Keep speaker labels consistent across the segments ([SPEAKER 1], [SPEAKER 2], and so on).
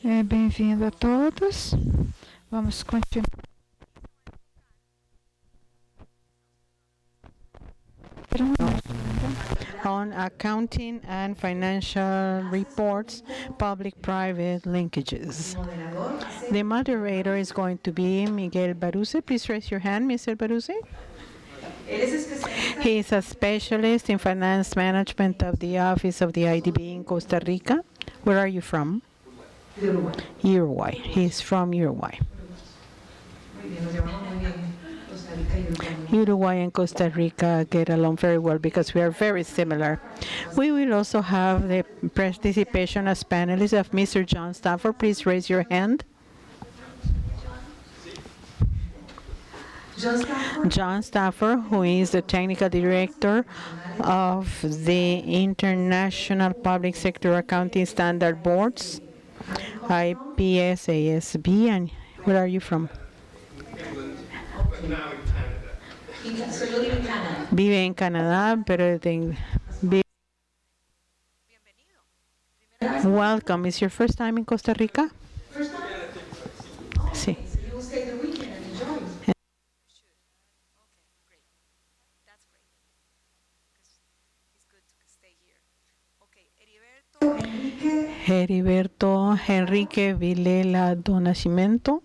[SPEAKER 1] Bem-vindo a todos. Vamos continuar.
[SPEAKER 2] On accounting and financial reports, public-private linkages. The moderator is going to be Miguel Baruse. Please raise your hand, Mr. Baruse. He is a specialist in finance management of the Office of the IDB in Costa Rica. Where are you from? Uruguay. He is from Uruguay. Uruguay and Costa Rica get along very well because we are very similar. We will also have the participation as panelists of Mr. John Stafford. Please raise your hand. John Stafford, who is the technical director of the International Public Sector Accounting Standard Boards, IPS, ASB, and where are you from? Vive en Canadá, pero welcome. Is your first time in Costa Rica? Sí. Heriberto Enrique Vilela do Nascimento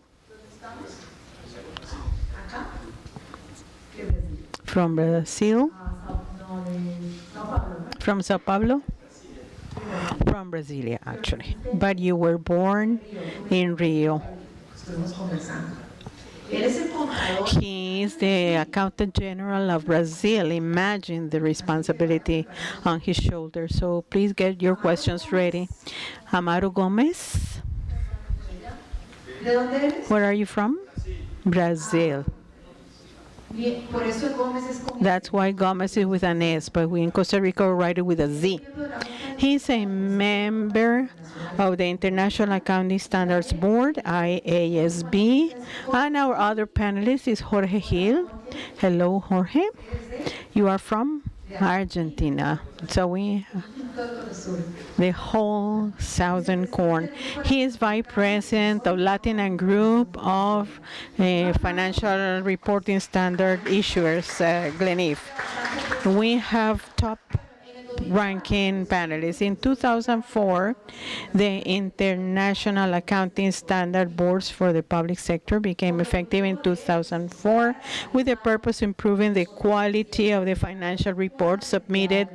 [SPEAKER 2] from Brazil, from Sao Paulo, from Brasilia actually, but you were born in Rio. He is the Accountant General of Brazil. Imagine the responsibility on his shoulders. So please get your questions ready. Amaro Gomez. Where are you from? Brazil. That's why Gomez is with an S, but we in Costa Rica write it with a Z. He's a member of the International Accounting Standards Board, IASB, and our other panelist is Jorge Gil. Hello, Jorge. You are from Argentina. So we, the whole southern corn. He is vice president of Latin Group of Financial Reporting Standard Issuers, GLENIF. We have top ranking panelists. In 2004, the International Accounting Standard Boards for the public sector became effective in 2004 with the purpose of improving the quality of the financial reports submitted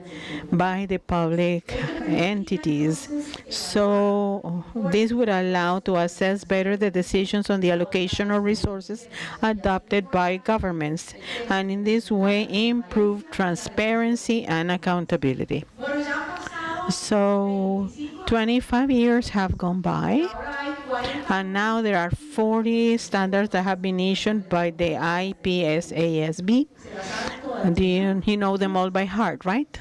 [SPEAKER 2] by the public entities. So this would allow to assess better the decisions on the allocation of resources adopted by governments, and in this way improve transparency and accountability. So 25 years have gone by, and now there are 40 standards that have been issued by the IPS-ASB. You know them all by heart, right?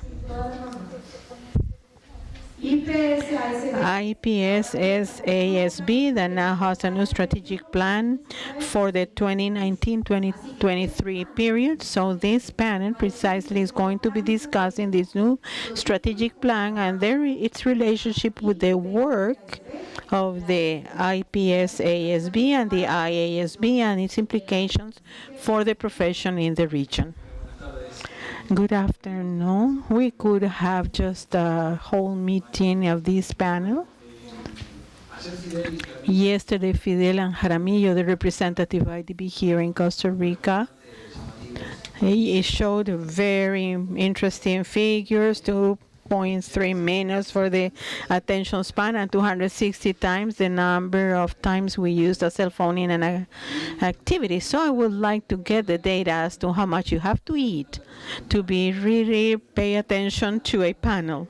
[SPEAKER 2] IPS-ASB that now has a new strategic plan for the 2019-2023 period. So this panel precisely is going to be discussing this new strategic plan and its relationship with the work of the IPS-ASB and the IASB and its implications for the profession in the region. Good afternoon. We could have just a whole meeting of this panel. Yesterday, Fidel and Jaramillo, the representative IDB here in Costa Rica, he showed very interesting figures, 2.3 minutes for the attention span and 260 times the number of times we used a cell phone in an activity. So I would like to get the data as to how much you have to eat to be really pay attention to a panel.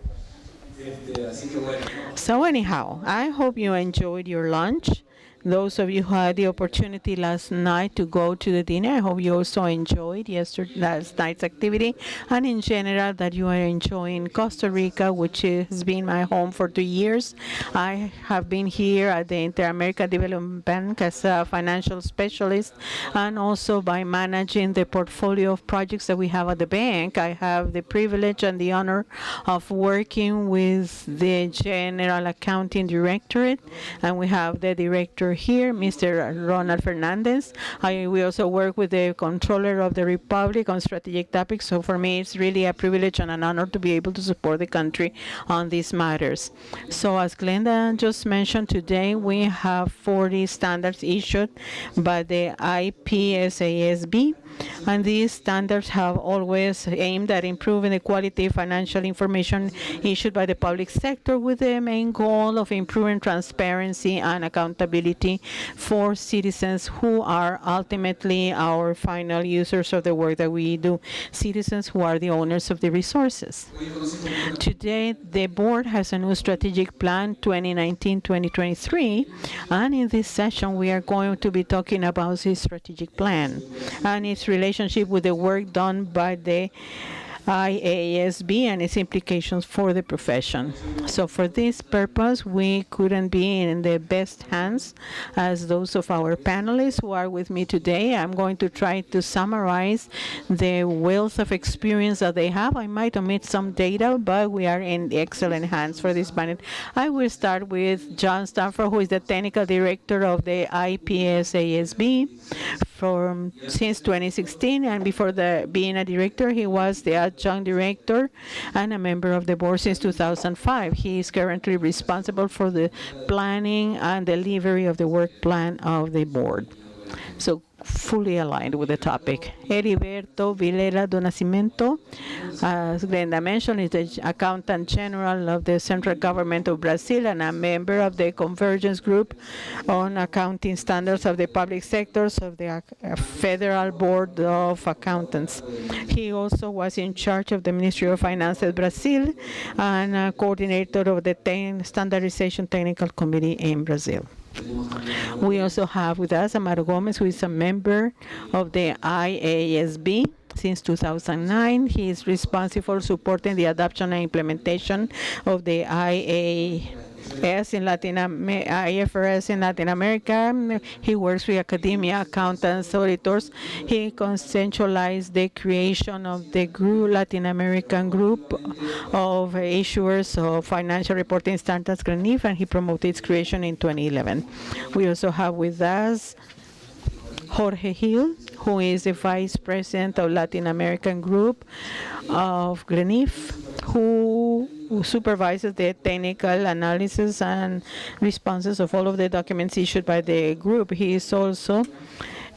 [SPEAKER 2] So anyhow, I hope you enjoyed your lunch. Those of you who had the opportunity last night to go to the dinner, I hope you also enjoyed last night's activity, and in general that you are enjoying Costa Rica, which has been my home for 2 years. I have been here at the Inter-American Development Bank as a financial specialist, and also by managing the portfolio of projects that we have at the bank. I have the privilege and the honor of working with the General Accounting Directorate, and we have the director here, Mr. Ronald Fernandez. We also work with the Controller of the Republic on strategic topics, so for me it's really a privilege and an honor to be able to support the country on these matters. So as Glenda just mentioned, today we have 40 standards issued by the IPSASB, and these standards have always aimed at improving the quality of financial information issued by the public sector, with the main goal of improving transparency and accountability for citizens who are ultimately our final users of the work that we do, citizens who are the owners of the resources. Today, the board has a new strategic plan 2019-2023, and in this session we are going to be talking about this strategic plan and its relationship with the work done by the IASB and its implications for the profession. So for this purpose, we couldn't be in the best hands as those of our panelists who are with me today. I'm going to try to summarize the wealth of experience that they have. I might omit some data, but we are in excellent hands for this panel. I will start with John Stanford, who is the Technical Director of the IPSASB since 2016, and before being a director, he was the adjunct director and a member of the board since 2005. He is currently responsible for the planning and delivery of the work plan of the board. So fully aligned with the topic. Heriberto Vilela do Nascimento, as Glenda mentioned, is the Accountant General of the Central Government of Brazil and a member of the Convergence Group on Accounting Standards of the Public Sectors of the Federal Board of Accountants. He also was in charge of the Ministry of Finances Brazil and a coordinator of the Standardization Technical Committee in Brazil. We also have with us Amaro Gomez, who is a member of the IASB since 2009. He is responsible for supporting the adoption and implementation of the IFRS in Latin America. He works with academia, accountants, auditors. He consensualized the creation of the Latin American group of issuers of financial reporting standards, GRANIF, and he promoted its creation in 2011. We also have with us Jorge Hill, who is the Vice President of Latin American Group of GRANIF, who supervises the technical analysis and responses of all of the documents issued by the group. He is also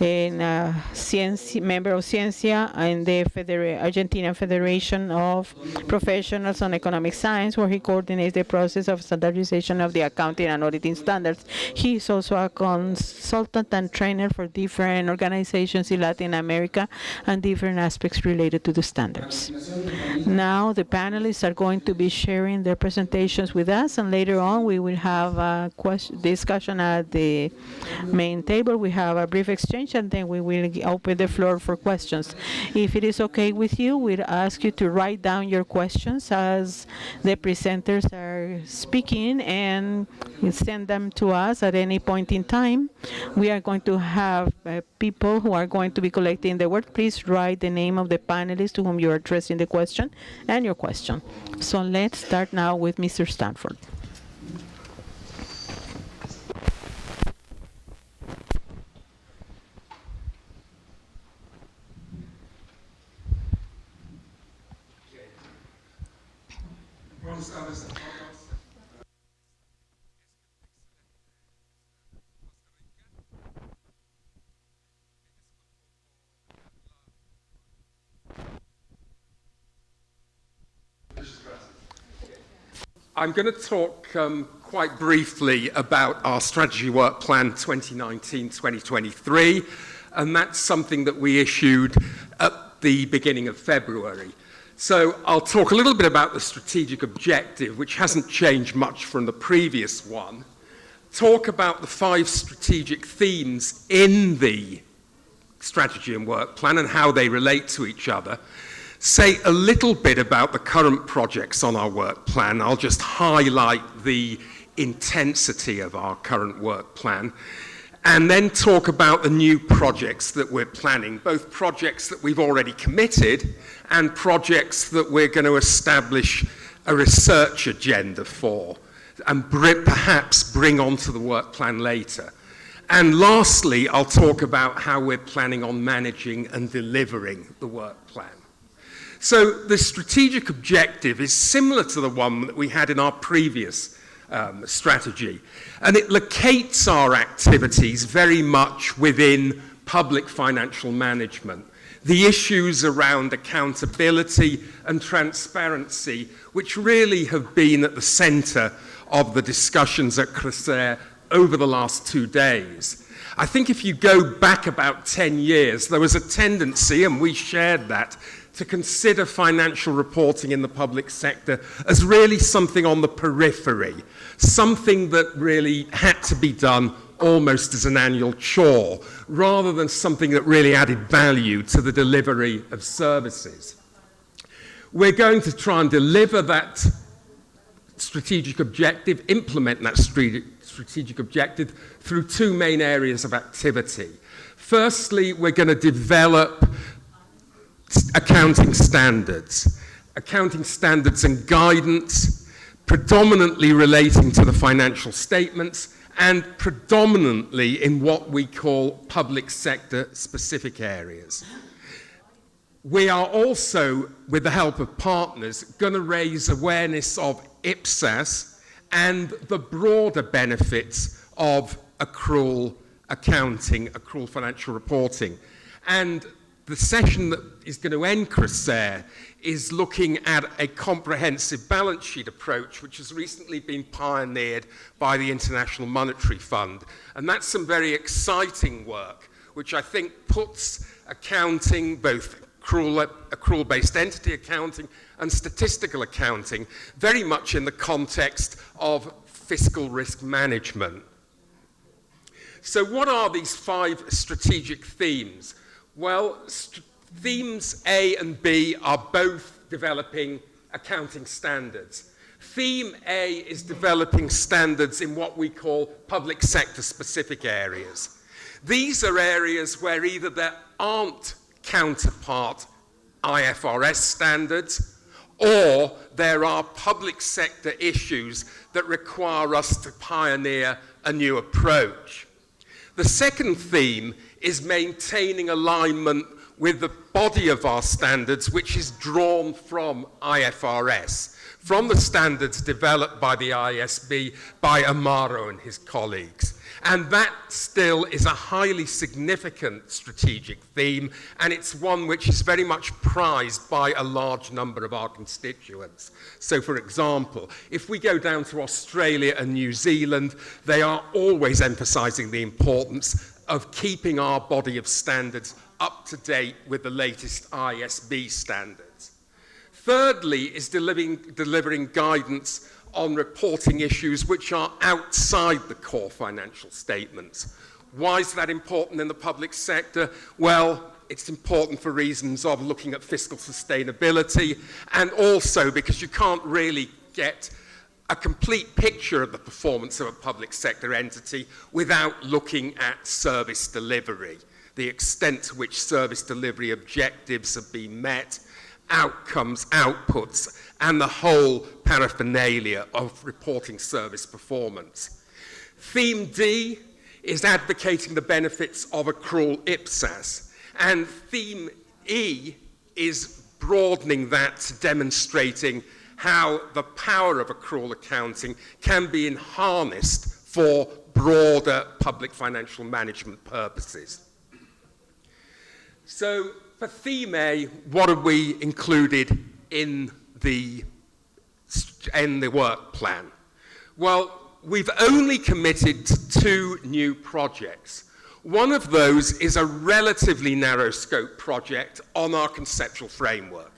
[SPEAKER 2] a member of Ciencia and the Argentinian Federation of Professionals on Economic Science, where he coordinates the process of standardization of the accounting and auditing standards. He is also a consultant and trainer for different organizations in Latin America and different aspects related to the standards. Now the panelists are going to be sharing their presentations with us, and later on we will have a discussion at the main table. We have a brief exchange, and then we will open the floor for questions. If it is okay with you, we'd ask you to write down your questions as the presenters are speaking and send them to us at any point in time. We are going to have people who are going to be collecting the word. Please write the name of the panelist to whom you are addressing the question and your question. So let's start now with Mr. Stanford.
[SPEAKER 3] I'm going to talk quite briefly about our strategy work plan 2019-2023, and that's something that we issued at the beginning of February. So I'll talk a little bit about the strategic objective, which hasn't changed much from the previous one. talk about the 5 strategic themes in the strategy and work plan and how they relate to each other, say a little bit about the current projects on our work plan. I'll just highlight the intensity of our current work plan, and then talk about the new projects that we're planning, both projects that we've already committed and projects that we're going to establish a research agenda for and perhaps bring onto the work plan later. And lastly, I'll talk about how we're planning on managing and delivering the work plan. So the strategic objective is similar to the one that we had in our previous strategy, and it locates our activities very much within public financial management. The issues around accountability and transparency, which really have been at the center of the discussions at Crescere over the last 2 days. I think if you go back about 10 years, there was a tendency, and we shared that, to consider financial reporting in the public sector as really something on the periphery, something that really had to be done almost as an annual chore, rather than something that really added value to the delivery of services. We're going to try and deliver that strategic objective, implement that strategic objective through 2 main areas of activity. Firstly, we're going to develop accounting standards and guidance, predominantly relating to the financial statements and predominantly in what we call public sector specific areas. We are also, with the help of partners, going to raise awareness of IPSAS and the broader benefits of accrual accounting, accrual financial reporting. And the session that is going to end Crescere is looking at a comprehensive balance sheet approach, which has recently been pioneered by the International Monetary Fund. And that's some very exciting work, which I think puts accounting, both accrual-based entity accounting and statistical accounting, very much in the context of fiscal risk management. So what are these 5 strategic themes? Well, themes A and B are both developing accounting standards. Theme A is developing standards in what we call public sector specific areas. These are areas where either there aren't counterpart IFRS standards, or there are public sector issues that require us to pioneer a new approach. The second theme is maintaining alignment with the body of our standards, which is drawn from IFRS, from the standards developed by the IASB by Amaro and his colleagues. And that still is a highly significant strategic theme, and it's one which is very much prized by a large number of our constituents. So, for example, if we go down to Australia and New Zealand, they are always emphasizing the importance of keeping our body of standards up to date with the latest IASB standards. Thirdly is delivering guidance on reporting issues which are outside the core financial statements. Why is that important in the public sector? Well, it's important for reasons of looking at fiscal sustainability, and also because you can't really get a complete picture of the performance of a public sector entity without looking at service delivery, the extent to which service delivery objectives have been met, outcomes, outputs, and the whole paraphernalia of reporting service performance. Theme D is advocating the benefits of accrual IPSAS, and theme E is broadening that to demonstrating how the power of accrual accounting can be harnessed for broader public financial management purposes. So for theme A, what have we included in the work plan? Well, we've only committed to 2 new projects. One of those is a relatively narrow scope project on our conceptual framework.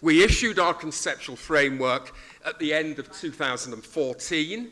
[SPEAKER 3] We issued our conceptual framework at the end of 2014.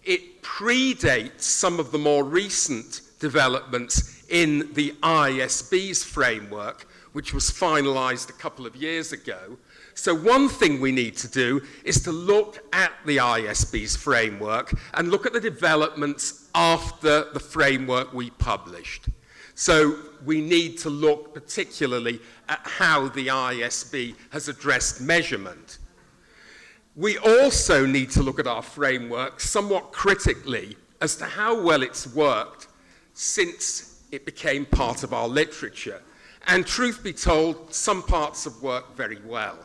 [SPEAKER 3] It predates some of the more recent developments in the ISB's framework, which was finalized a couple of years ago. So one thing we need to do is to look at the ISB's framework and look at the developments after the framework we published. So we need to look particularly at how the ISB has addressed measurement. We also need to look at our framework somewhat critically as to how well it's worked since it became part of our literature. And truth be told, some parts have worked very well.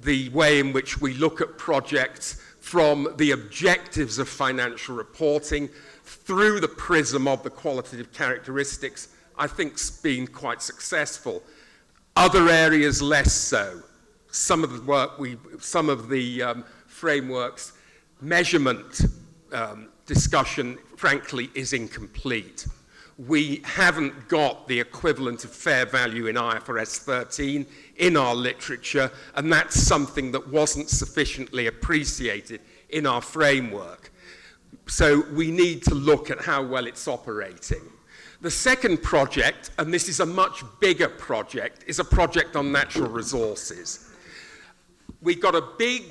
[SPEAKER 3] The way in which we look at projects from the objectives of financial reporting through the prism of the qualitative characteristics, I think has been quite successful. Other areas less so. Some of the frameworks measurement discussion, frankly, is incomplete. We haven't got the equivalent of fair value in IFRS 13 in our literature, and that's something that wasn't sufficiently appreciated in our framework. So we need to look at how well it's operating. The second project, and this is a much bigger project, is a project on natural resources. We got a big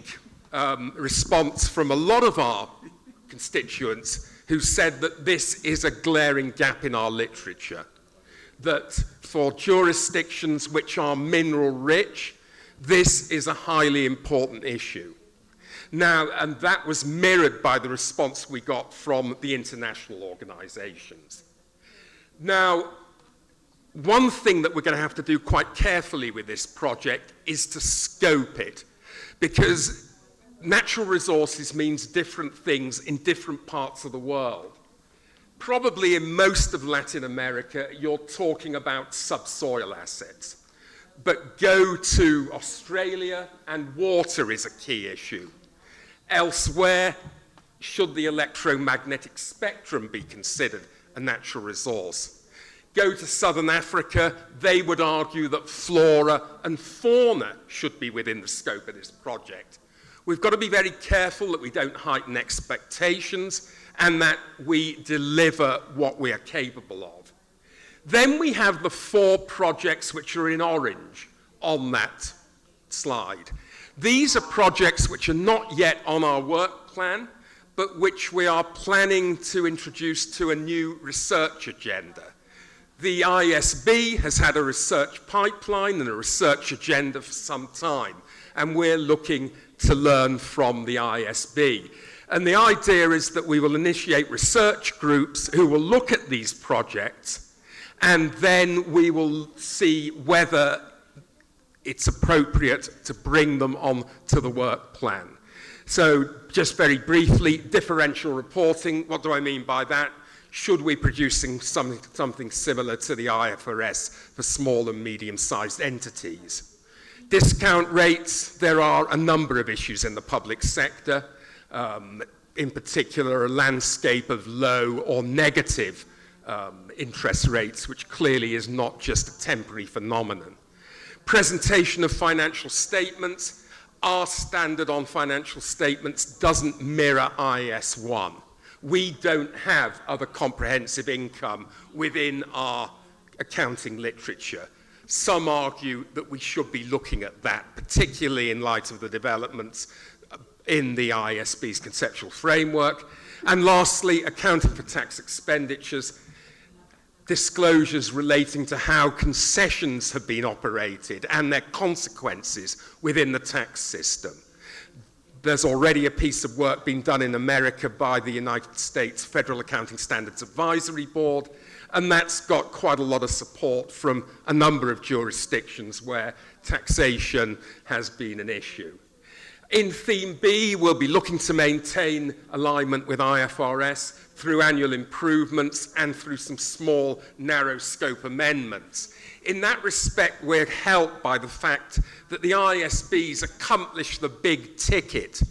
[SPEAKER 3] response from a lot of our constituents who said that this is a glaring gap in our literature, that for jurisdictions which are mineral rich, this is a highly important issue. Now, and that was mirrored by the response we got from the international organizations. Now, one thing that we're going to have to do quite carefully with this project is to scope it, because natural resources means different things in different parts of the world. Probably in most of Latin America, you're talking about subsoil assets. But go to Australia, and water is a key issue. Elsewhere, should the electromagnetic spectrum be considered a natural resource? Go to Southern Africa, they would argue that flora and fauna should be within the scope of this project. We've got to be very careful that we don't heighten expectations and that we deliver what we are capable of. Then we have the 4 projects which are in orange on that slide. These are projects which are not yet on our work plan, but which we are planning to introduce to a new research agenda. The ISB has had a research pipeline and a research agenda for some time, and we're looking to learn from the ISB. And the idea is that we will initiate research groups who will look at these projects, and then we will see whether it's appropriate to bring them on to the work plan. So just very briefly, differential reporting, what do I mean by that? Should we be producing something similar to the IFRS for small and medium-sized entities? Discount rates, there are a number of issues in the public sector, in particular a landscape of low or negative interest rates, which clearly is not just a temporary phenomenon. Presentation of financial statements, our standard on financial statements doesn't mirror IS1. We don't have other comprehensive income within our accounting literature. Some argue that we should be looking at that, particularly in light of the developments in the ISB's conceptual framework. And lastly, accounting for tax expenditures, disclosures relating to how concessions have been operated and their consequences within the tax system. There's already a piece of work being done in America by the United States Federal Accounting Standards Advisory Board, and that's got quite a lot of support from a number of jurisdictions where taxation has been an issue. In Theme B, we'll be looking to maintain alignment with IFRS through annual improvements and through some small, narrow scope amendments. In that respect, we're helped by the fact that the ISBs accomplish the big ticket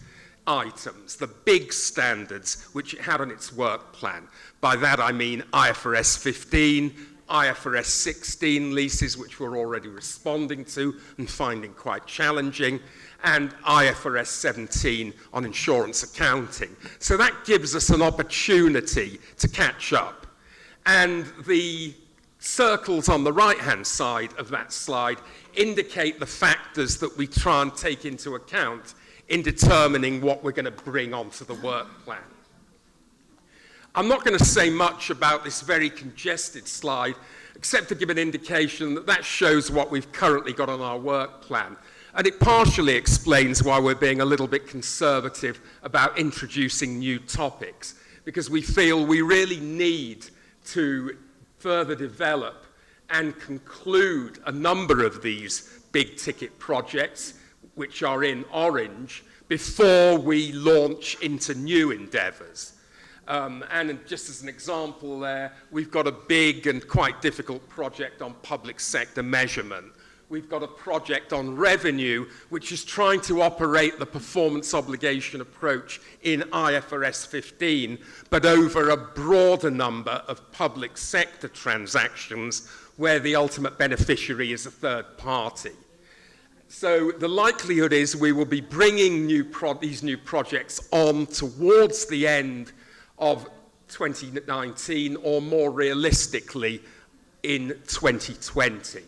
[SPEAKER 3] items, the big standards which it had on its work plan. By that I mean IFRS 15, IFRS 16 leases, which we're already responding to and finding quite challenging, and IFRS 17 on insurance accounting. So that gives us an opportunity to catch up. And the circles on the right-hand side of that slide indicate the factors that we try and take into account in determining what we're going to bring onto the work plan. I'm not going to say much about this very congested slide, except to give an indication that that shows what we've currently got on our work plan. And it partially explains why we're being a little bit conservative about introducing new topics, because we feel we really need to further develop and conclude a number of these big ticket projects, which are in orange, before we launch into new endeavours. And just as an example there, we've got a big and quite difficult project on public sector measurement. We've got a project on revenue, which is trying to operate the performance obligation approach in IFRS 15, but over a broader number of public sector transactions where the ultimate beneficiary is a third party. So the likelihood is we will be bringing these new projects on towards the end of 2019, or more realistically, in 2020.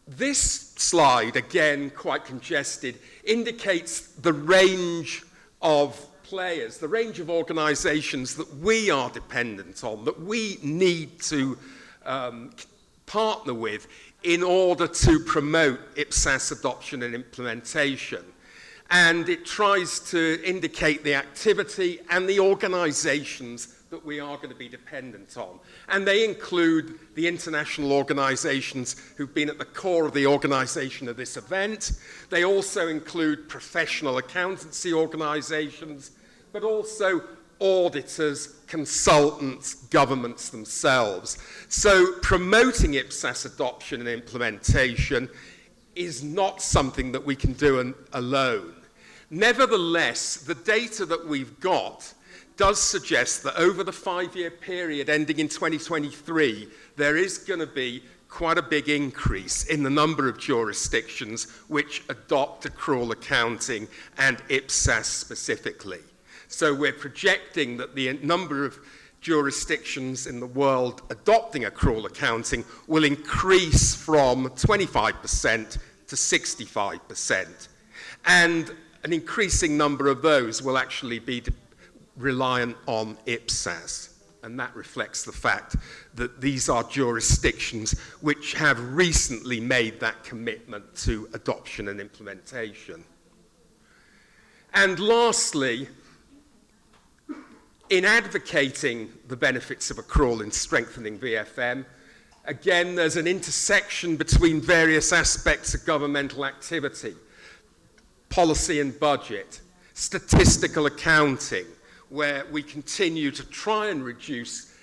[SPEAKER 3] This slide, again quite congested, indicates the range of players, the range of organisations that we are dependent on, that we need to partner with in order to promote IPSAS adoption and implementation. And it tries to indicate the activity and the organisations that we are going to be dependent on. And they include the international organisations who've been at the core of the organisation of this event. They also include professional accountancy organisations, but also auditors, consultants, governments themselves. So promoting IPSAS adoption and implementation is not something that we can do alone. Nevertheless, the data that we've got does suggest that over the 5-year period ending in 2023, there is going to be quite a big increase in the number of jurisdictions which adopt accrual accounting and IPSAS specifically. So we're projecting that the number of jurisdictions in the world adopting accrual accounting will increase from 25% to 65%. And an increasing number of those will actually be reliant on IPSAS. And that reflects the fact that these are jurisdictions which have recently made that commitment to adoption and implementation. And lastly, in advocating the benefits of accrual in strengthening VFM, again, there's an intersection between various aspects of governmental activity: policy and budget, statistical accounting, where we continue to try and reduce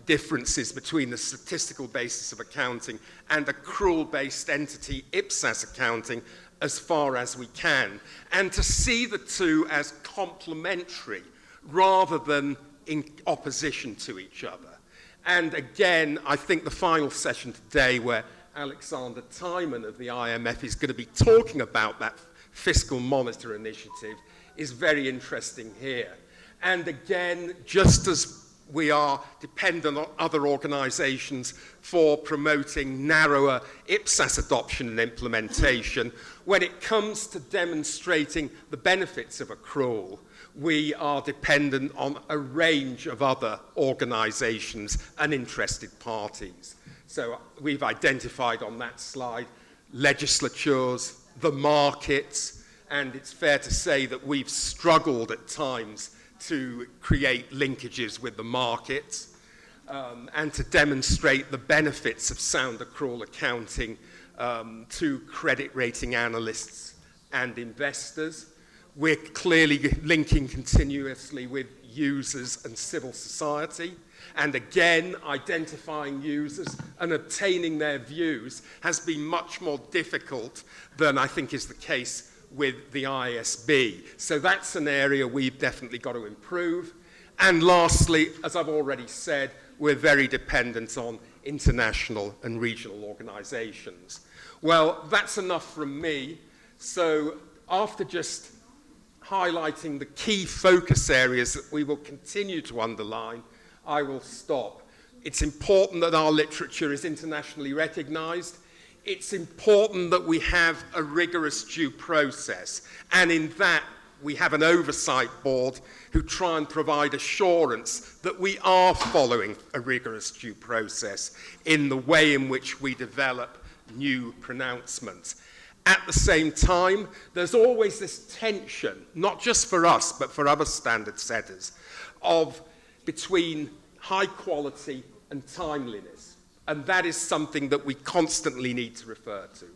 [SPEAKER 3] differences between the statistical basis of accounting and accrual-based entity IPSAS accounting as far as we can, and to see the two as complementary rather than in opposition to each other. And again, I think the final session today, where Alexander Timon of the IMF is going to be talking about that fiscal monitor initiative, is very interesting here. And again, just as we are dependent on other organisations for promoting narrower IPSAS adoption and implementation, when it comes to demonstrating the benefits of accrual, we are dependent on a range of other organisations and interested parties. So we've identified on that slide legislatures, the markets, and it's fair to say that we've struggled at times to create linkages with the markets and to demonstrate the benefits of sound accrual accounting to credit rating analysts and investors. We're clearly linking continuously with users and civil society. And again, identifying users and obtaining their views has been much more difficult than I think is the case with the ISB. So that's an area we've definitely got to improve. And lastly, as I've already said, we're very dependent on international and regional organizations. Well, that's enough from me. So after just highlighting the key focus areas that we will continue to underline, I will stop. It's important that our literature is internationally recognized. It's important that we have a rigorous due process. And in that, we have an oversight board who try and provide assurance that we are following a rigorous due process in the way in which we develop new pronouncements. At the same time, there's always this tension, not just for us, but for other standard setters, between high quality and timeliness. And that is something that we constantly need to refer to.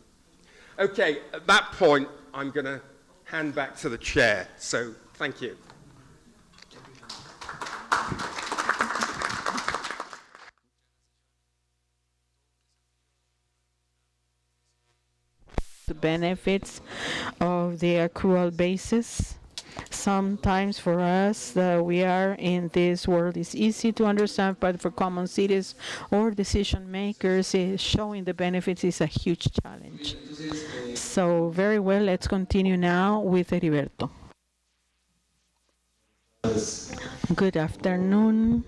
[SPEAKER 3] Okay, at that point, I'm going to hand back to the chair. So, thank you.
[SPEAKER 2] The benefits of the accrual basis. Sometimes for us, we are in this world, it's easy to understand, but for common cities or decision makers, showing the benefits is a huge challenge. So very well, let's continue now with Heriberto. Good afternoon.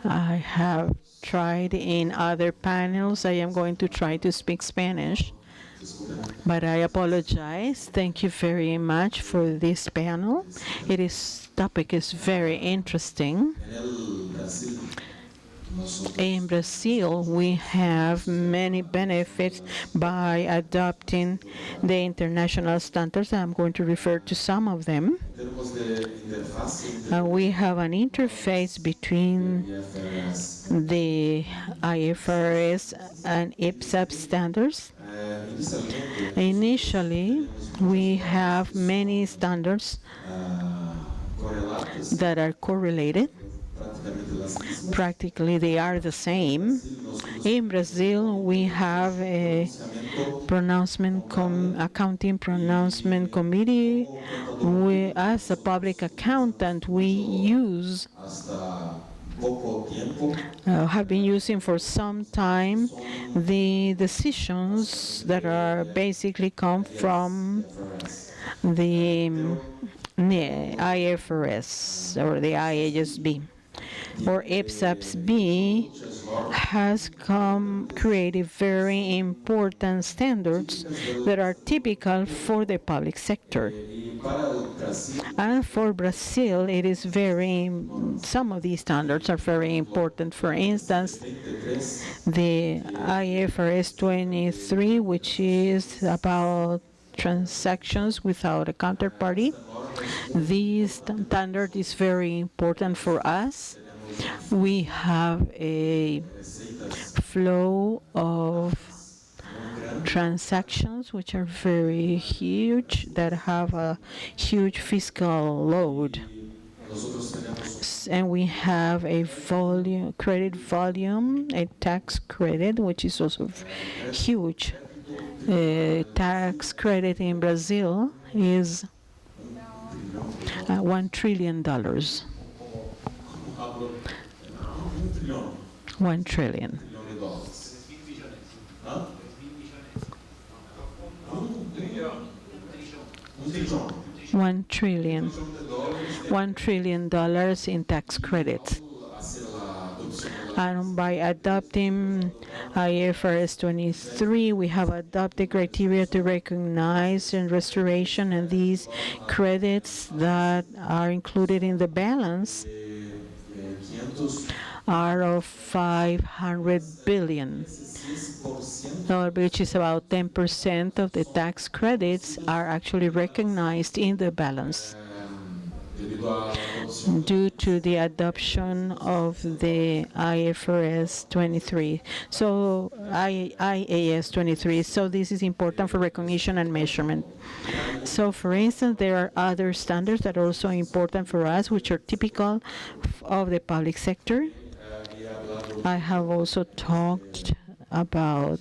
[SPEAKER 2] I have tried in other panels. I am going to try to speak Spanish, but I apologize. Thank you very much for this panel. Topic is very interesting. In Brazil, we have many benefits by adopting the international standards. I'm going to refer to some of them. We have an interface between the IFRS and IPSAB standards. Initially, we have many standards that are correlated. Practically, they are the same. In Brazil, we have a accounting pronouncement committee. As a public accountant, we have been using for some time the decisions that are basically come from the IFRS or the IASB. Or IPSAB has created very important standards that are typical for the public sector. And for Brazil, some of these standards are very important. For instance, the IFRS 23, which is about transactions without a counterparty. This standard is very important for us. We have a flow of transactions which are very huge, that have a huge fiscal load. And we have a credit volume, a tax credit, which is also huge. Tax credit in Brazil is $1 trillion. 1 trillion. $1 trillion in tax credits. And by adopting IFRS 23, we have adopted criteria to recognize and restoration, and these credits that are included in the balance are of 500 billion, which is about 10% of the tax credits are actually recognized in the balance due to the adoption of the IFRS 23. So IAS 23. So this is important for recognition and measurement. So for instance, there are other standards that are also important for us, which are typical of the public sector. I have also talked about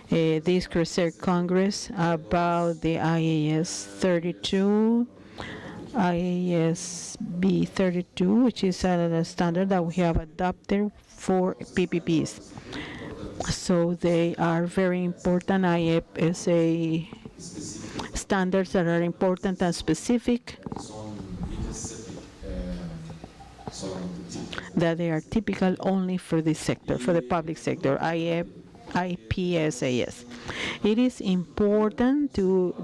[SPEAKER 2] this CRECER Congress about the IAS 32 IASB 32, which is a standard that we have adopted for PPPs. So they are very important. IASA standards that are important and specific, that they are typical only for this sector, for the public sector, IPSAS. It is important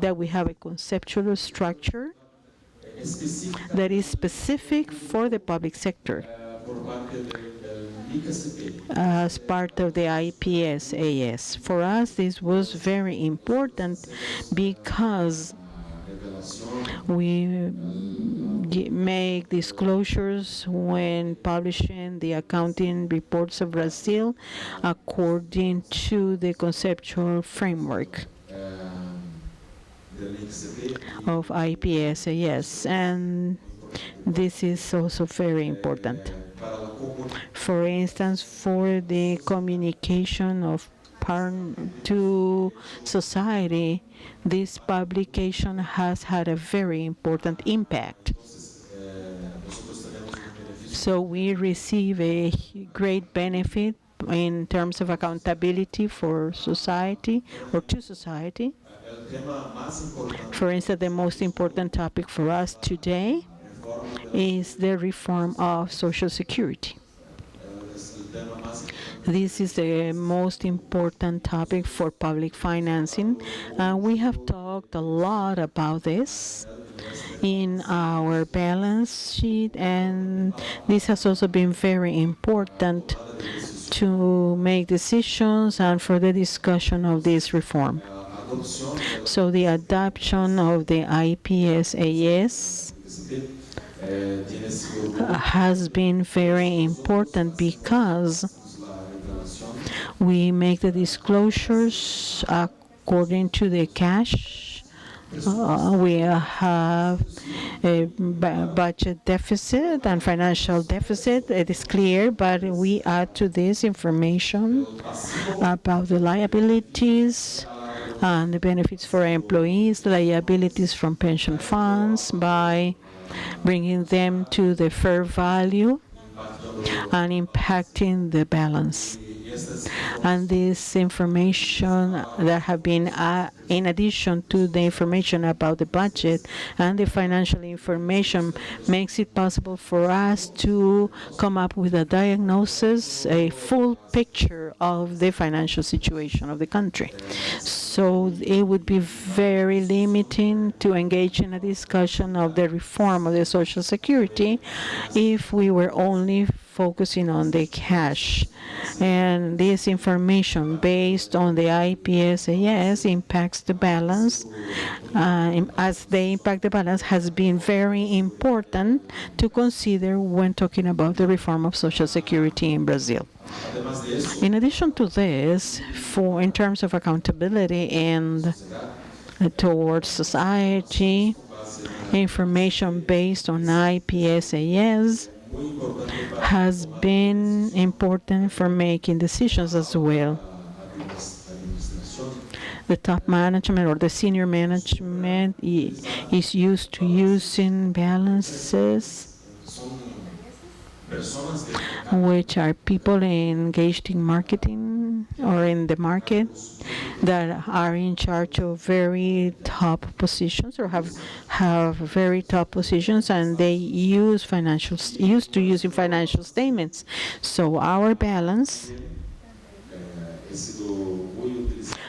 [SPEAKER 2] that we have a conceptual structure that is specific for the public sector as part of the IPSAS. For us, this was very important because we make disclosures when publishing the accounting reports of Brazil according to the conceptual framework of IPSAS, and this is also very important. For instance, for the communication of to society, this publication has had a very important impact. So we receive a great benefit in terms of accountability for society or to society. For instance, the most important topic for us today is the reform of Social Security. This is the most important topic for public financing. We have talked a lot about this in our balance sheet, and this has also been very important to make decisions and for the discussion of this reform. So the adoption of the IPSAS has been very important because we make the disclosures according to the cash. We have a budget deficit and financial deficit. It is clear, but we add to this information about the liabilities and the benefits for employees, liabilities from pension funds by bringing them to the fair value and impacting the balance. And this information that have been in addition to the information about the budget and the financial information makes it possible for us to come up with a diagnosis, a full picture of the financial situation of the country. So it would be very limiting to engage in a discussion of the reform of the Social Security if we were only focusing on the cash. And this information based on the IPSAS impacts the balance. As they impact the balance has been very important to consider when talking about the reform of Social Security in Brazil. In addition to this, in terms of accountability and towards society, information based on IPSAS has been important for making decisions as well. The top management or the senior management is used to using balances, which are people engaged in marketing or in the market that are in charge of very top positions or have very top positions, and they used to using financial statements. So our balance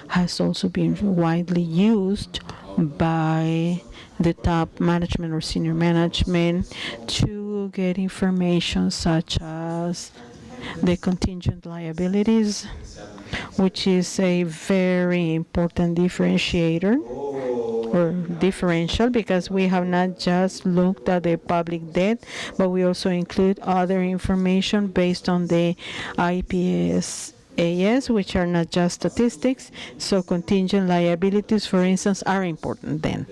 [SPEAKER 2] has also been widely used by the top management or senior management to get information such as the contingent liabilities, which is a very important differentiator or differential, because we have not just looked at the public debt, but we also include other information based on the IPSAS, which are not just statistics. So contingent liabilities, for instance, are important then.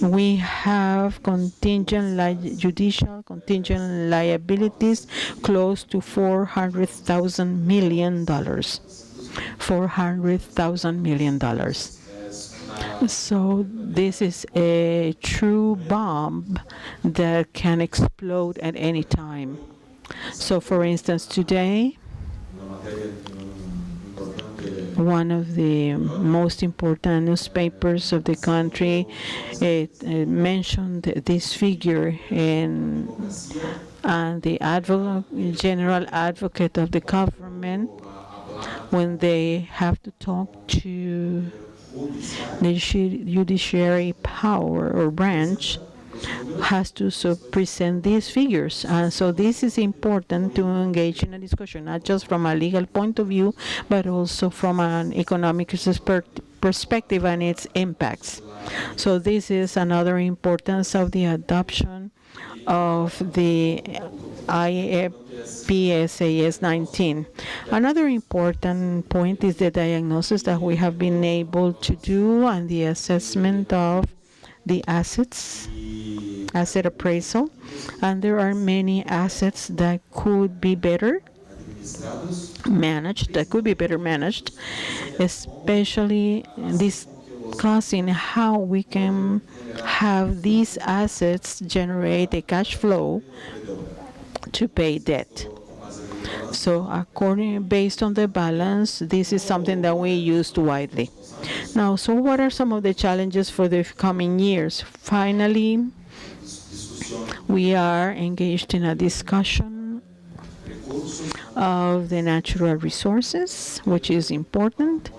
[SPEAKER 2] We have judicial contingent liabilities close to $400,000 million. $400,000 million. So this is a true bomb that can explode at any time. So for instance, today, one of the most important newspapers of the country mentioned this figure, and the general advocate of the government, when they have to talk to the judiciary power or branch, has to present these figures. So this is important to engage in a discussion, not just from a legal point of view, but also from an economic perspective and its impacts. So this is another importance of the adoption of the IPSAS 19. Another important point is the diagnosis that we have been able to do and the assessment of the asset appraisal, and there are many assets that could be better managed, especially discussing how we can have these assets generate a cash flow to pay debt. So based on the balance, this is something that we used widely. Now, so what are some of the challenges for the coming years? Finally, we are engaged in a discussion of the natural resources, which is important,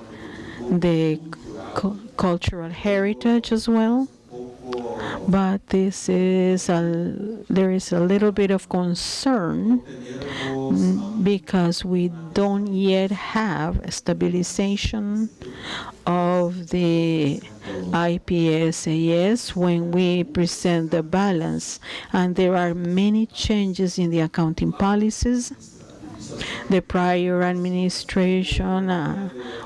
[SPEAKER 2] the cultural heritage as well. But there is a little bit of concern because we don't yet have a stabilization of the IPSAS when we present the balance, and there are many changes in the accounting policies. The prior administration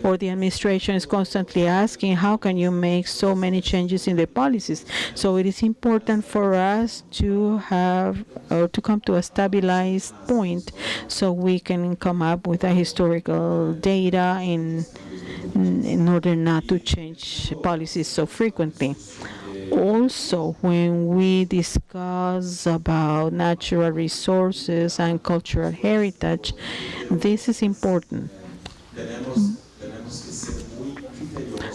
[SPEAKER 2] or the administration is constantly asking, how can you make so many changes in the policies? So it is important for us to have or to come to a stabilized point so we can come up with a historical data in order not to change policies so frequently. Also, when we discuss about natural resources and cultural heritage, this is important.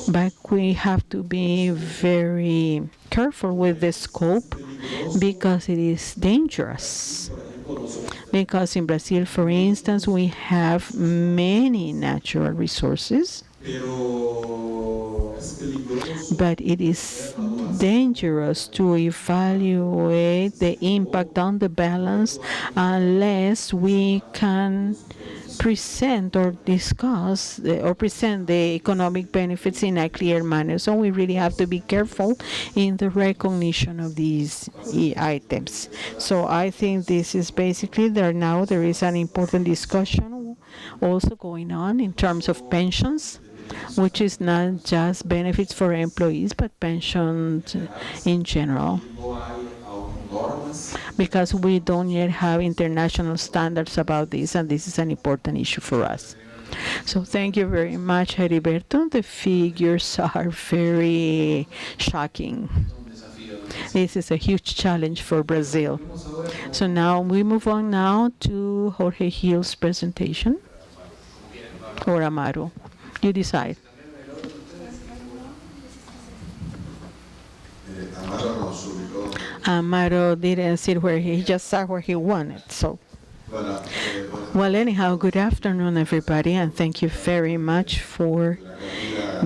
[SPEAKER 2] But we have to be very careful with the scope because it is dangerous. Because in Brazil, for instance, we have many natural resources, but it is dangerous to evaluate the impact on the balance unless we can present or discuss or present the economic benefits in a clear manner. So we really have to be careful in the recognition of these items. So I think this is basically there is an important discussion also going on in terms of pensions, which is not just benefits for employees, but pensions in general. Because we don't yet have international standards about this, and this is an important issue for us. So thank you very much, Heriberto. The figures are very shocking. This is a huge challenge for Brazil. So now we move on now to Jorge Gil's presentation, or Amaro. You decide. Amaro didn't sit where he just sat where he wanted. So, well, anyhow, good afternoon, everybody, and thank you very much for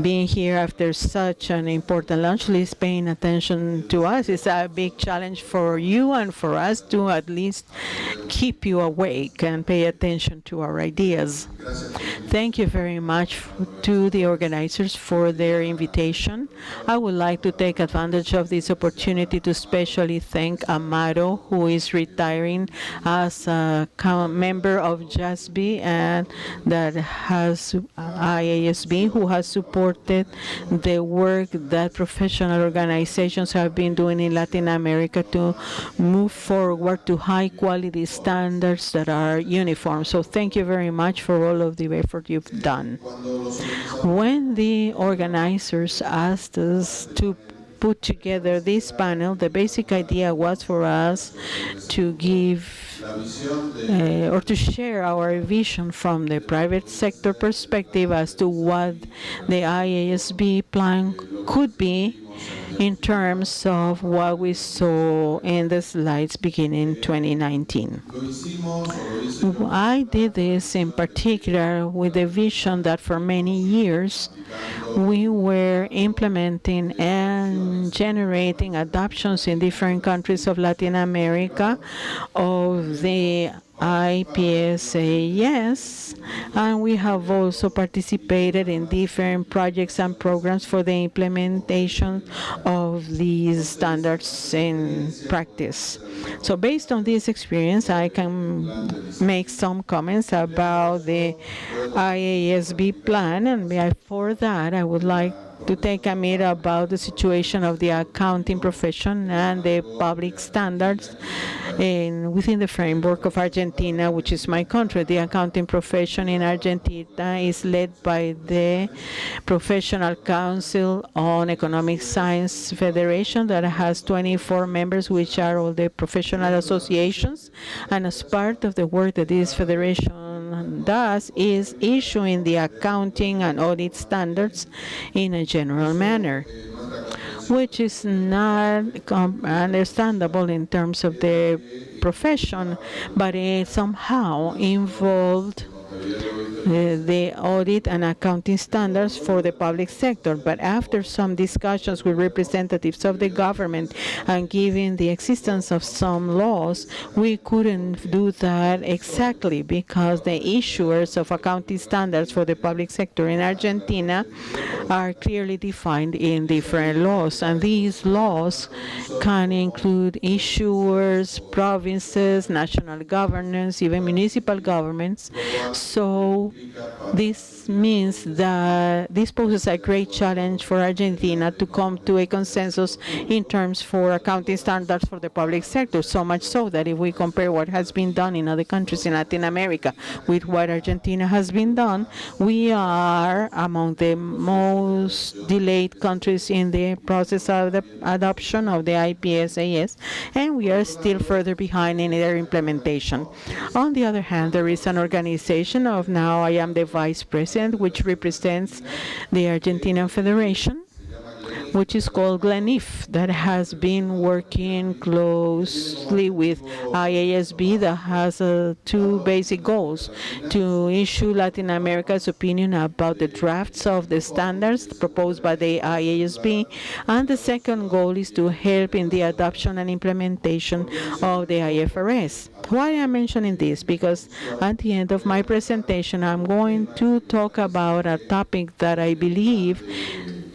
[SPEAKER 2] being here after such an important launch list. Paying attention to us is a big challenge for you and for us to at least keep you awake and pay attention to our ideas. Thank you very much to the organizers for their invitation. I would like to take advantage of this opportunity to especially thank Amaro, who is retiring as a member of JASB and that has IASB, who has supported the work that professional organizations have been doing in Latin America to move forward to high quality standards that are uniform. So thank you very much for all of the effort you've done. When the organizers asked us to put together this panel, the basic idea was for us to give or to share our vision from the private sector perspective as to what the IASB plan could be in terms of what we saw in the slides beginning 2019. I did this in particular with the vision that for many years we were implementing and generating adoptions in different countries of Latin America of the IPSAS, and we have also participated in different projects and programs for the implementation of these standards in practice. So based on this experience, I can make some comments about the IASB plan, and before that, I would like to take a minute about the situation of the accounting profession and the public standards within the framework of Argentina, which is my country. The accounting profession in Argentina is led by the Professional Council on Economic Science Federation that has 24 members, which are all the professional associations. And as part of the work that this federation does is issuing the accounting and audit standards in a general manner, which is not understandable in terms of the profession, but it somehow involved the audit and accounting standards for the public sector. But after some discussions with representatives of the government and given the existence of some laws, we couldn't do that exactly because the issuers of accounting standards for the public sector in Argentina are clearly defined in different laws. And these laws can include issuers, provinces, national governments, even municipal governments. So this means that this poses a great challenge for Argentina to come to a consensus in terms for accounting standards for the public sector, so much so that if we compare what has been done in other countries in Latin America with what Argentina has been done, we are among the most delayed countries in the process of the adoption of the IPSAS, and we are still further behind in their implementation. On the other hand, there is an organization of now I am the vice president, which represents the Argentinian Federation, which is called GLENIF, that has been working closely with IASB, that has two basic goals: to issue Latin America's opinion about the drafts of the standards proposed by the IASB, and the second goal is to help in the adoption and implementation of the IFRS. Why am I mentioning this? Because at the end of my presentation, I'm going to talk about a topic that I believe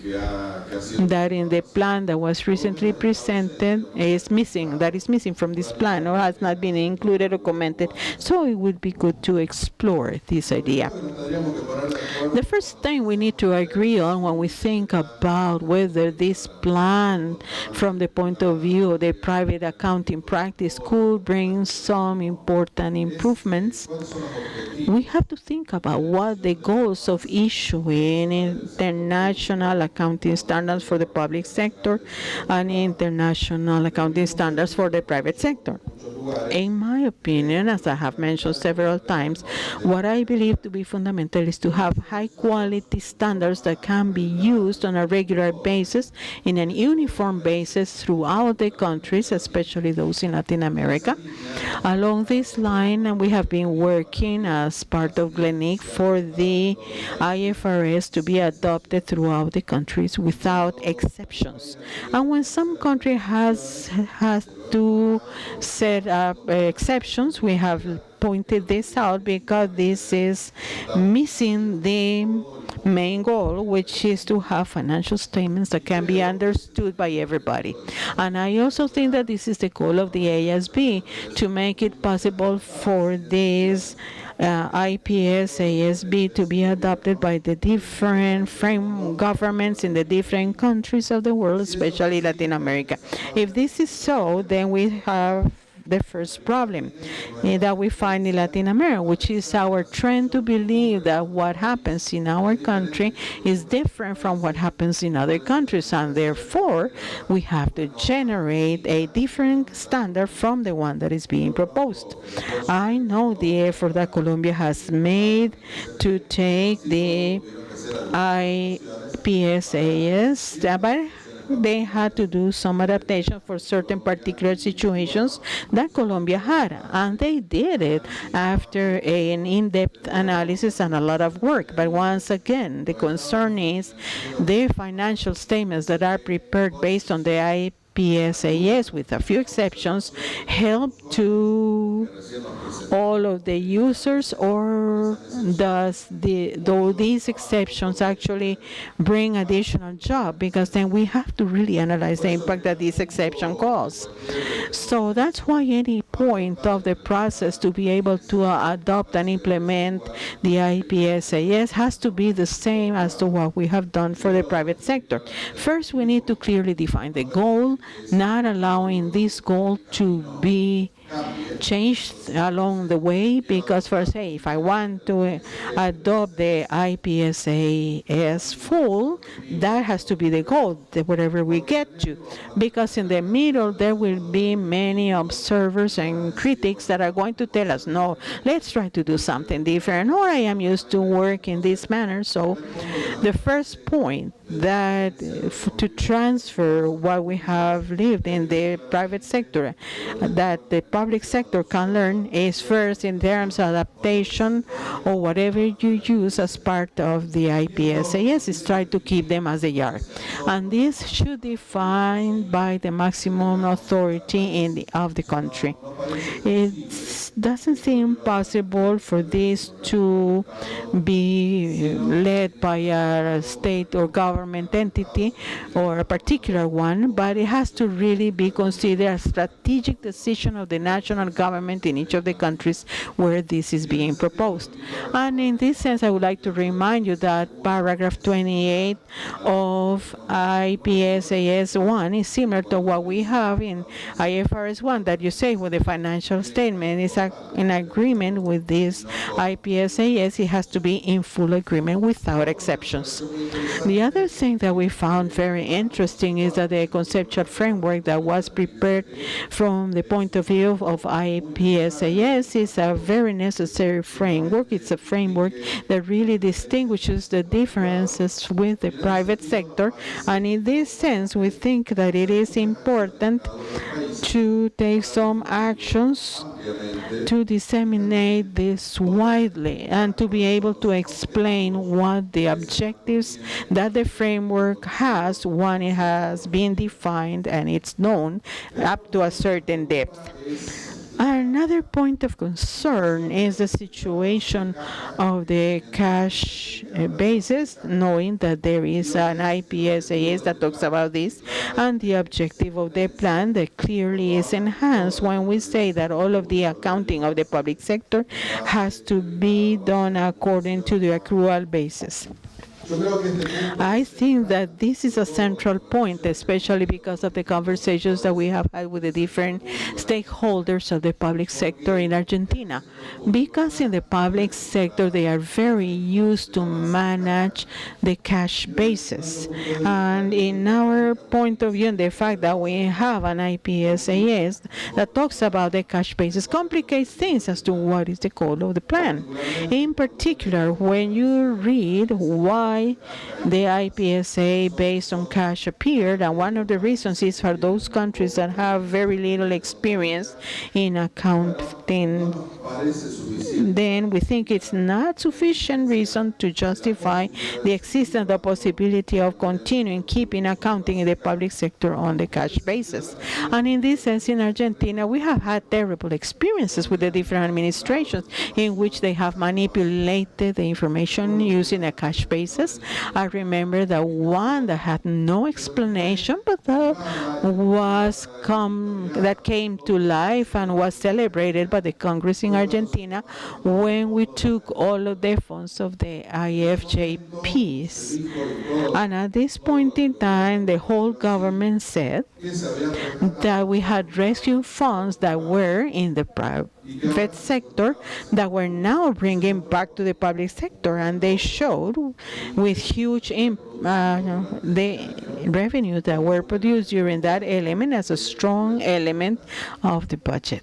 [SPEAKER 2] that in the plan that was recently presented is missing, that is missing from this plan or has not been included or commented. So it would be good to explore this idea. The first thing we need to agree on when we think about whether this plan from the point of view of the private accounting practice could bring some important improvements, we have to think about what the goals of issuing international accounting standards for the public sector and international accounting standards for the private sector. In my opinion, as I have mentioned several times, what I believe to be fundamental is to have high-quality standards that can be used on a regular basis in an uniform basis throughout the countries, especially those in Latin America. Along this line, we have been working as part of GLENIC for the IFRS to be adopted throughout the countries without exceptions. And when some country has to set up exceptions, we have pointed this out because this is missing the main goal, which is to have financial statements that can be understood by everybody. And I also think that this is the goal of the ASB, to make it possible for this IPS ASB to be adopted by the different frame governments in the different countries of the world, especially Latin America. If this is so, then we have the first problem that we find in Latin America, which is our trend to believe that what happens in our country is different from what happens in other countries, and therefore we have to generate a different standard from the one that is being proposed. I know the effort that Colombia has made to take the IPSAS, but they had to do some adaptation for certain particular situations that Colombia had, and they did it after an in-depth analysis and a lot of work. But once again, the concern is the financial statements that are prepared based on the IPSAS, with a few exceptions, help to all of the users, or does these exceptions actually bring additional job? Because then we have to really analyze the impact that this exception cause. So that's why any point of the process to be able to adopt and implement the IPSAS has to be the same as to what we have done for the private sector. First, we need to clearly define the goal, not allowing this goal to be changed along the way, because for say, if I want to adopt the IPSAS full, that has to be the goal, whatever we get to, because in the middle there will be many observers and critics that are going to tell us, no, let's try to do something different, or I am used to work in this manner. So the first point, that to transfer what we have lived in the private sector, that the public sector can learn, is first in terms of adaptation or whatever you use as part of the IPSAS, is try to keep them as they are. And this should be defined by the maximum authority of the country. It doesn't seem possible for this to be led by a state or government entity or a particular one, but it has to really be considered a strategic decision of the national government in each of the countries where this is being proposed. And in this sense, I would like to remind you that paragraph 28 of IPSAS 1 is similar to what we have in IFRS 1, that you say when the financial statement is in agreement with this IPSAS, it has to be in full agreement without exceptions. The other thing that we found very interesting is that the conceptual framework that was prepared from the point of view of IPSAS is a very necessary framework. It's a framework that really distinguishes the differences with the private sector, and in this sense we think that it is important to take some actions to disseminate this widely and to be able to explain what the objectives that the framework has when it has been defined and it's known up to a certain depth. Another point of concern is the situation of the cash basis, knowing that there is an IPSAS that talks about this, and the objective of the plan that clearly is enhanced when we say that all of the accounting of the public sector has to be done according to the accrual basis. I think that this is a central point, especially because of the conversations that we have had with the different stakeholders of the public sector in Argentina. Because in the public sector, they are very used to manage the cash basis. And in our point of view, and the fact that we have an IPSAS that talks about the cash basis complicates things as to what is the goal of the plan. In particular, when you read why the IPSA based on cash appeared, and one of the reasons is for those countries that have very little experience in accounting, then we think it's not sufficient reason to justify the existence of the possibility of continuing keeping accounting in the public sector on the cash basis. And in this sense, in Argentina, we have had terrible experiences with the different administrations in which they have manipulated the information using a cash basis, basis. I remember the one that had no explanation, but that came to life and was celebrated by the Congress in Argentina when we took all of the funds of the IFJPs. And at this point in time, the whole government said that we had rescue funds that were in the private sector that were now bringing back to the public sector, and they showed with huge the revenues that were produced during that element as a strong element of the budget.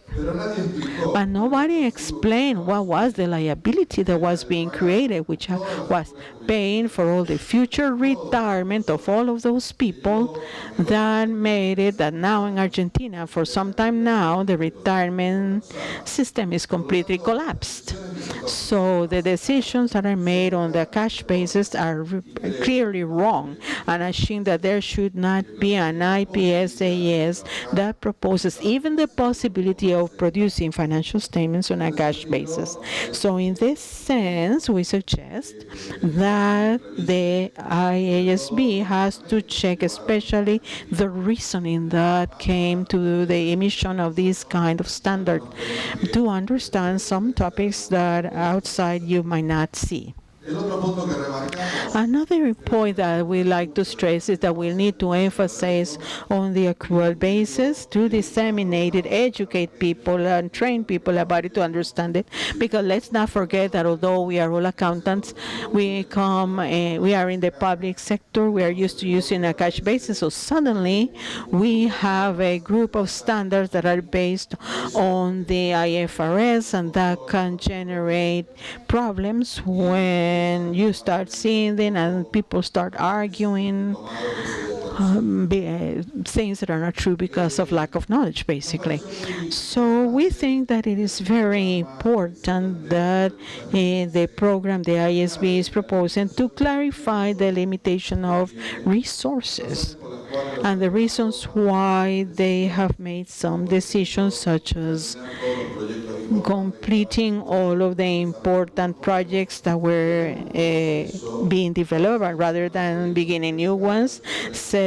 [SPEAKER 2] But nobody explained what was the liability that was being created, which was paying for all the future retirement of all of those people that made it that now in Argentina, for some time now, the retirement system is completely collapsed. So the decisions that are made on the cash basis are clearly wrong, and I think that there should not be an IPSAS that proposes even the possibility of producing financial statements on a cash basis. So in this sense, we suggest that the IASB has to check especially the reasoning that came to the emission of this kind of standard to understand some topics that outside you might not see. Another point that we like to stress is that we need to emphasize on the accrual basis to disseminate it, educate people, and train people about it to understand it. Because let's not forget that although we are all accountants, we are in the public sector, we are used to using a cash basis. So suddenly we have a group of standards that are based on the IFRS, and that can generate problems when you start seeing them and people start arguing things that are not true because of lack of knowledge, basically. So we think that it is very important that the program the ISB is proposing to clarify the limitation of resources and the reasons why they have made some decisions, such as completing all of the important projects that were being developed rather than beginning new ones,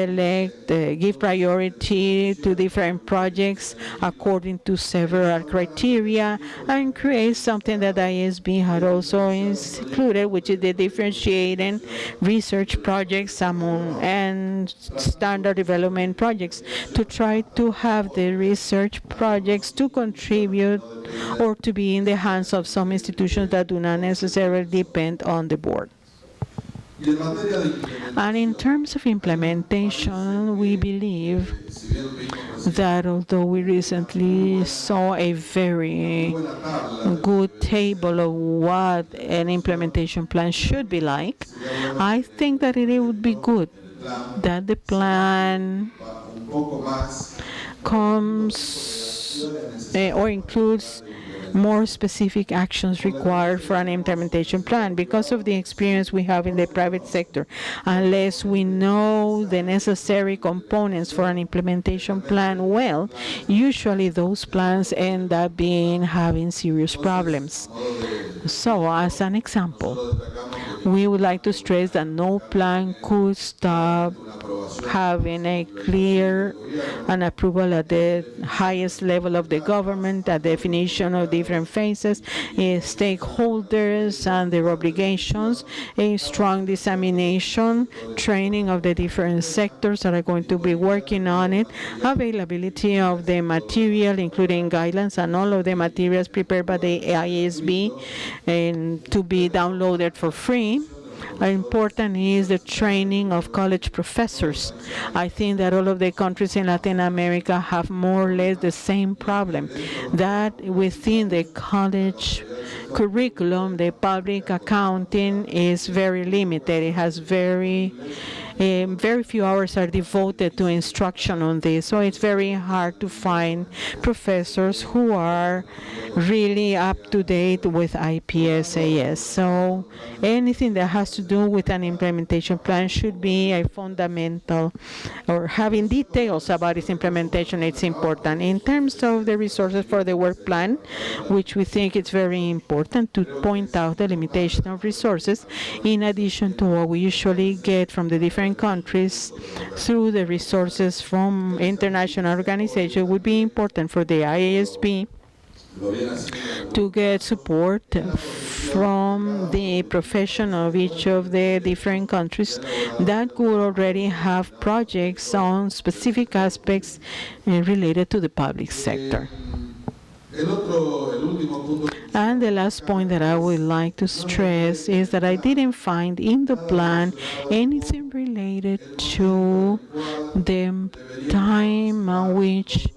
[SPEAKER 2] give priority to different projects according to several criteria, and create something that ISB had also included, which is the differentiating research projects and standard development projects, to try to have the research projects to contribute or to be in the hands of some institutions that do not necessarily depend on the board. And in terms of implementation, we believe that although we recently saw a very good table of what an implementation plan should be like, I think that it would be good that the plan comes or includes more specific actions required for an implementation plan because of the experience we have in the private sector. Unless we know the necessary components for an implementation plan well, usually those plans end up having serious problems. So, as an example, we would like to stress that no plan could stop having a clear an approval at the highest level of the government, a definition of different phases, stakeholders and their obligations, a strong dissemination, training of the different sectors that are going to be working on it, availability of the material, including guidelines and all of the materials prepared by the IASB and to be downloaded for free. Important is the training of college professors. I think that all of the countries in Latin America have more or less the same problem, that within the college curriculum, the public accounting is very limited. It has very Very few hours are devoted to instruction on this, so it's very hard to find professors who are really up to date with IPSAS. So anything that has to do with an implementation plan should be a fundamental, or having details about its implementation, it's important. In terms of the resources for the work plan, which we think it's very important to point out the limitation of resources, in addition to what we usually get from the different countries through the resources from international organizations, would be important for the IASB to get support from the profession of each of the different countries that could already have projects on specific aspects related to the public sector. And the last point that I would like to stress is that I didn't find in the plan anything related to the time on which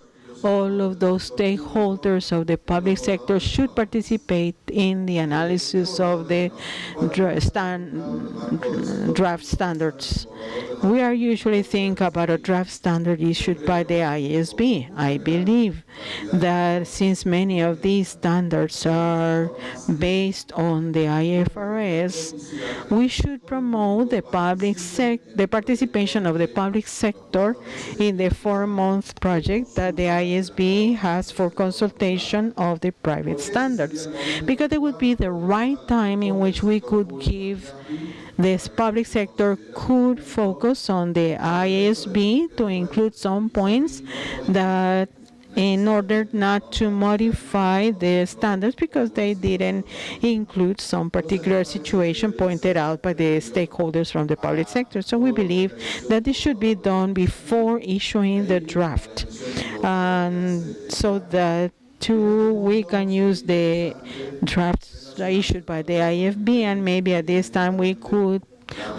[SPEAKER 2] all of those stakeholders of the public sector should participate in the analysis of the draft standards. We are usually think about a draft standard issued by the IASB. I believe that since many of these standards are based on the IFRS, we should promote the participation of the public sector in the 4-month project that the IASB has for consultation of the private standards, because it would be the right time in which we could give this public sector could focus on the IASB to include some points that, in order not to modify the standards because they didn't include some particular situation pointed out by the stakeholders from the public sector. So we believe that this should be done before issuing the draft, so that we can use the drafts issued by the IFB, and maybe at this time we could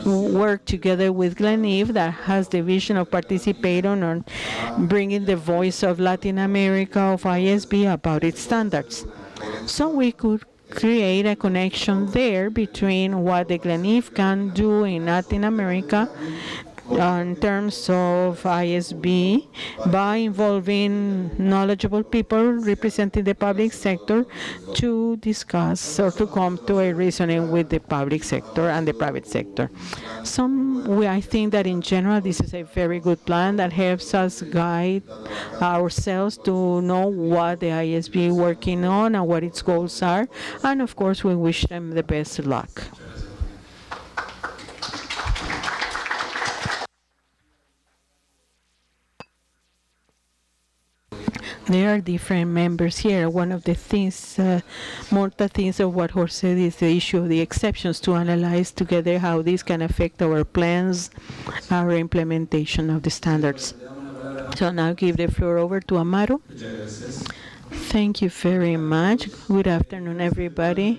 [SPEAKER 2] work together with Gleneve, that has the vision of participating on bringing the voice of Latin America, of ISB, about its standards. So we could create a connection there between what the Gleneve can do in Latin America in terms of ISB by involving knowledgeable people representing the public sector to discuss or to come to a reasoning with the public sector and the private sector. I think that in general this is a very good plan that helps us guide ourselves to know what the ISB is working on and what its goals are, and of course we wish them the best luck. There are different members here. One of the things, more the things of what Jorge said, is the issue of the exceptions, to analyze together how this can affect our plans, our implementation of the standards. So now give the floor over to Amaro. Thank you very much. Good afternoon, everybody.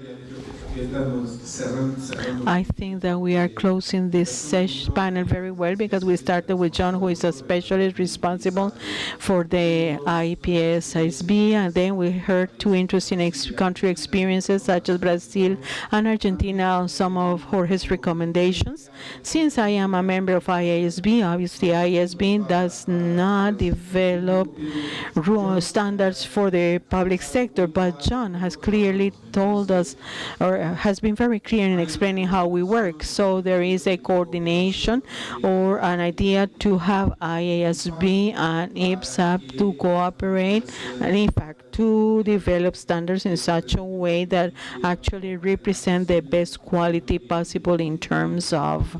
[SPEAKER 2] I think that we are closing this panel very well, because we started with John, who is a specialist responsible for the IPSASB, and then we heard two interesting country experiences such as Brazil and Argentina on some of Jorge's recommendations. Since I am a member of IASB, obviously IASB does not develop standards for the public sector, but John has clearly told us, or has been very clear in explaining how we work. So there is a coordination or an idea to have IASB and IPSAB to cooperate, and in fact to develop standards in such a way that actually represent the best quality possible in terms of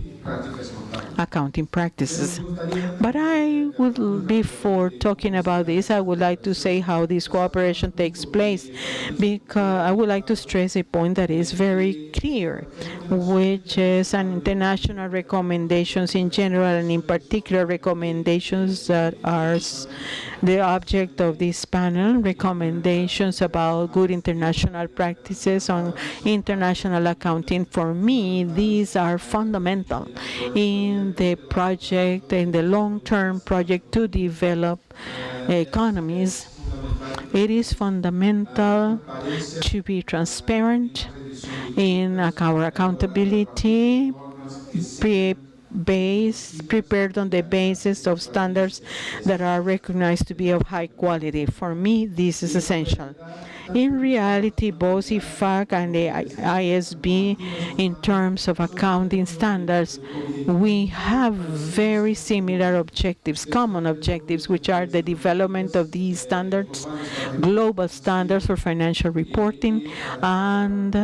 [SPEAKER 2] accounting practices. But before talking about this, I would like to say how this cooperation takes place, because I would like to stress a point that is very clear, which is an international recommendations in general, and in particular recommendations that are the object of this panel, recommendations about good international practices on international accounting. For me, these are fundamental in the project, in the long-term project to develop economies. It is fundamental to be transparent in our accountability, prepared on the basis of standards that are recognized to be of high quality. For me, this is essential. In reality, both IFAC and the ISB, in terms of accounting standards, we have very similar objectives, common objectives, which are the development of these standards, global standards for financial reporting, and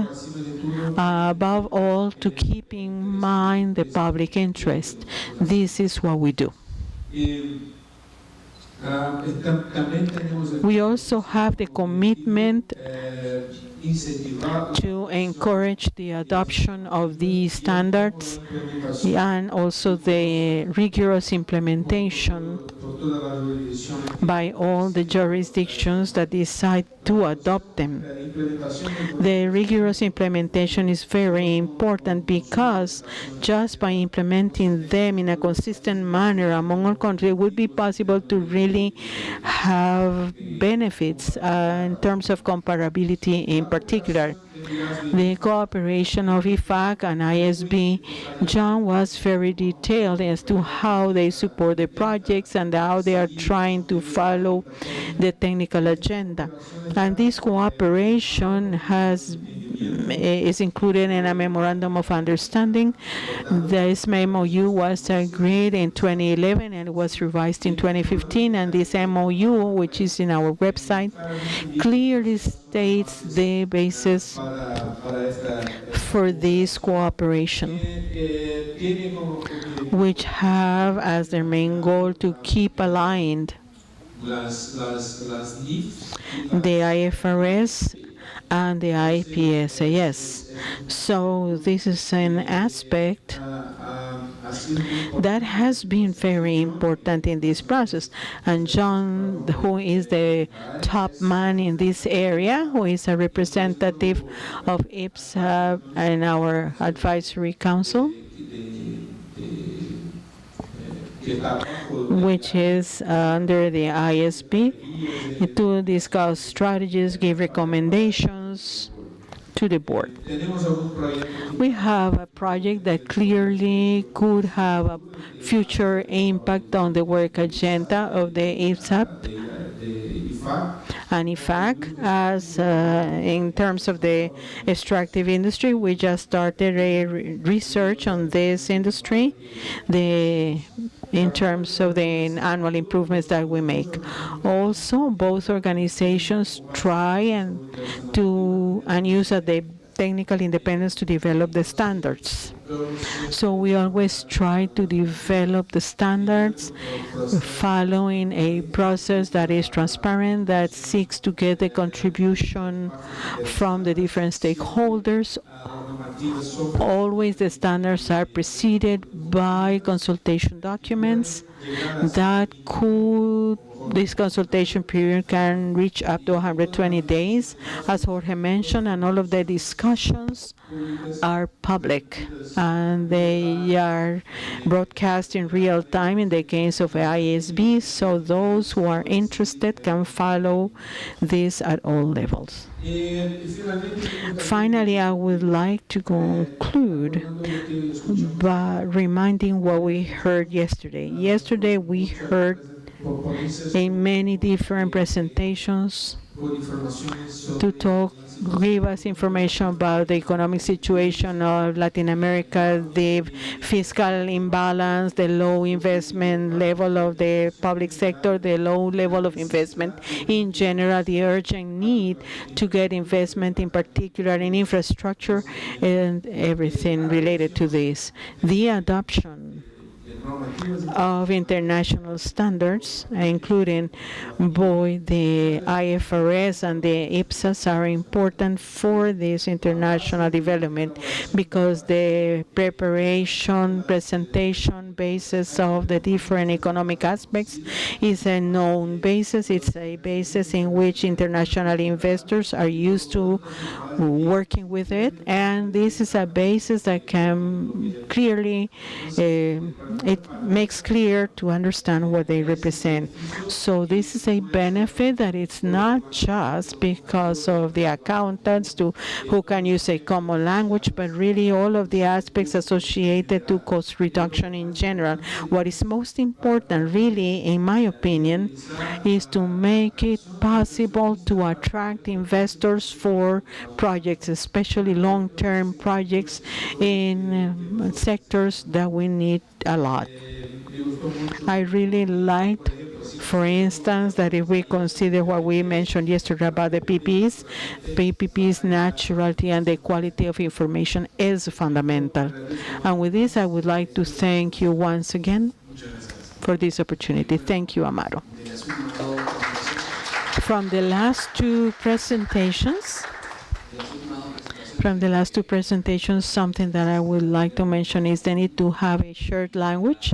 [SPEAKER 2] above all, to keep in mind the public interest. This is what we do. We also have the commitment to encourage the adoption of these standards and also the rigorous implementation by all the jurisdictions that decide to adopt them. The rigorous implementation is very important because just by implementing them in a consistent manner among all countries, it would be possible to really have benefits in terms of comparability in particular. The cooperation of IFAC and ISB, John was very detailed as to how they support the projects and how they are trying to follow the technical agenda. And this cooperation is included in a memorandum of understanding. This MOU was agreed in 2011 and was revised in 2015. And this MOU, which is in our website, clearly states the basis for this cooperation, which have as their main goal to keep aligned the IFRS and the IPSAS. So this is an aspect that has been very important in this process. And John, who is the top man in this area, who is a representative of IPSA and our advisory council, which is under the ISB, to discuss strategies, give recommendations to the board. We have a project that clearly could have a future impact on the work agenda of the IPSAP and IFAC. As in terms of the extractive industry, we just started a research on this industry, in terms of the annual improvements that we make. Also, both organizations try and use the technical independence to develop the standards. So we always try to develop the standards following a process that is transparent, that seeks to get the contribution from the different stakeholders. Always the standards are preceded by consultation documents this consultation period can reach up to 120 days, as Jorge mentioned, and all of the discussions are public, and they are broadcast in real time in the case of ISB, so those who are interested can follow this at all levels. Finally, I would like to conclude by reminding what we heard yesterday. Yesterday, we heard in many different presentations to give us information about the economic situation of Latin America, the fiscal imbalance, the low investment level of the public sector, the low level of investment in general, the urgent need to get investment, in particular in infrastructure, and everything related to this. The adoption of international standards, including both the IFRS and the IPSAS, are important for this international development because the preparation, presentation, basis of the different economic aspects. It's a known basis. It's a basis in which international investors are used to working with it, and this is a basis that can clearly, it makes clear to understand what they represent. So this is a benefit that it's not just because of the accountants who can use a common language, but really all of the aspects associated to cost reduction in general. What is most important, really, in my opinion, is to make it possible to attract investors for projects, especially long-term projects in sectors that we need a lot. I really liked, for instance, that if we consider what we mentioned yesterday about the PPPs, naturality and the quality of information is fundamental. And with this, I would like to thank you once again for this opportunity. Thank you, Amaro. From the last two presentations, something that I would like to mention is the need to have a shared language.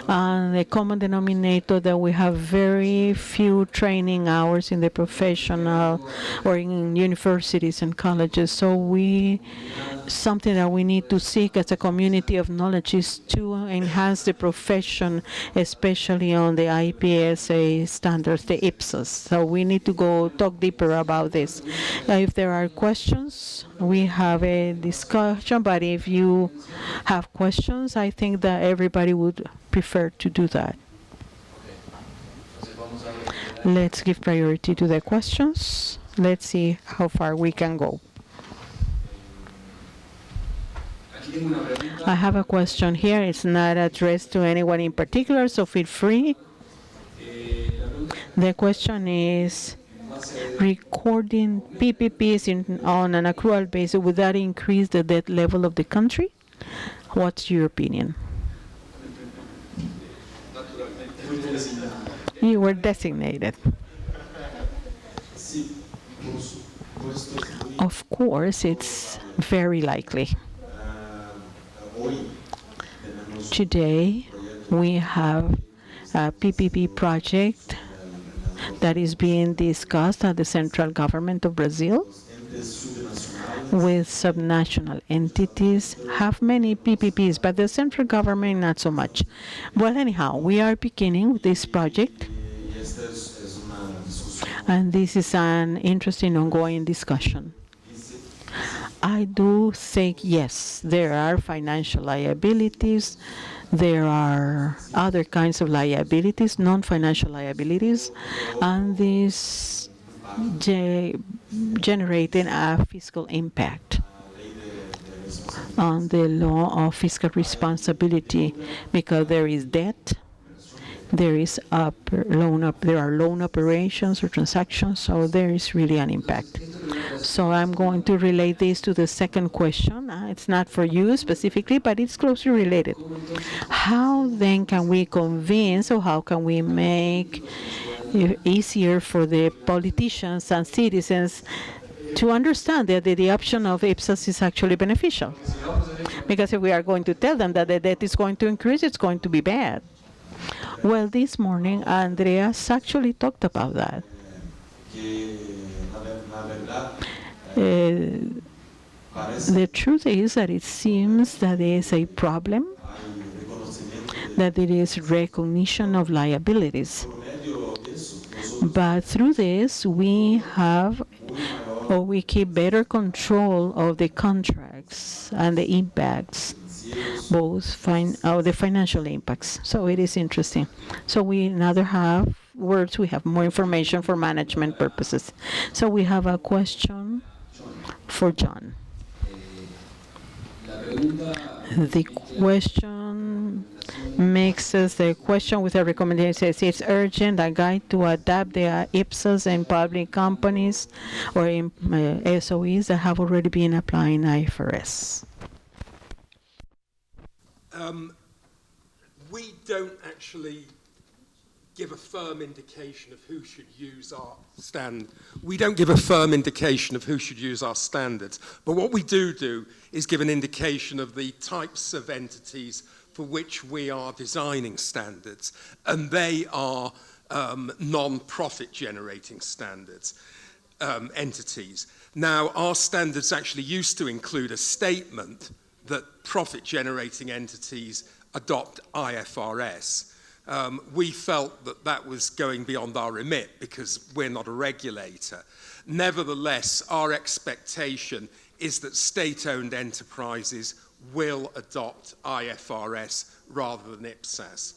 [SPEAKER 2] The common denominator that we have very few training hours in the professional or in universities and colleges. So something that we need to seek as a community of knowledge is to enhance the profession, especially on the IPSA standards, the IPSAS. So we need to go talk deeper about this. If there are questions, we have a discussion, but if you have questions, I think that everybody would prefer to do that. Let's give priority to the questions. Let's see how far we can go. I have a question here. It's not addressed to anyone in particular, so feel free. The question is, recording PPPs on an accrual basis, would that increase the debt level of the country? What's your opinion? You were designated. Of course, it's very likely. Today, we have a PPP project that is being discussed at the central government of Brazil with subnational entities, have many PPPs, but the central government not so much. Well, anyhow, we are beginning this project, and this is an interesting ongoing discussion. I do think, yes, there are financial liabilities, there are other kinds of liabilities, non-financial liabilities, and this generating a fiscal impact on the law of fiscal responsibility, because there is debt, there are loan operations or transactions, so there is really an impact. So I'm going to relate this to the second question. It's not for you specifically, but it's closely related. How then can we convince, or how can we make it easier for the politicians and citizens to understand that the option of IPSAS is actually beneficial? Because if we are going to tell them that the debt is going to increase, it's going to be bad. Well, this morning, Andreas actually talked about that. The truth is that it seems that there is a problem, that there is recognition of liabilities. But through this, we keep better control of the contracts and the impacts, both the financial impacts. So it is interesting. So we now have words, we have more information for management purposes. So we have a question for John. The question mixes the question with a recommendation. It says it's urgent, a guide to adapt the IPSAS in public companies or in SOEs that have already been applying IFRS.
[SPEAKER 3] We don't actually give a firm indication of who should use our We don't give a firm indication of who should use our standards. But what we do is give an indication of the types of entities for which we are designing standards, and they are non-profit generating standards, entities. Now, our standards actually used to include a statement that profit-generating entities adopt IFRS. We felt that that was going beyond our remit because we're not a regulator. Nevertheless, our expectation is that state-owned enterprises will adopt IFRS rather than IPSAS.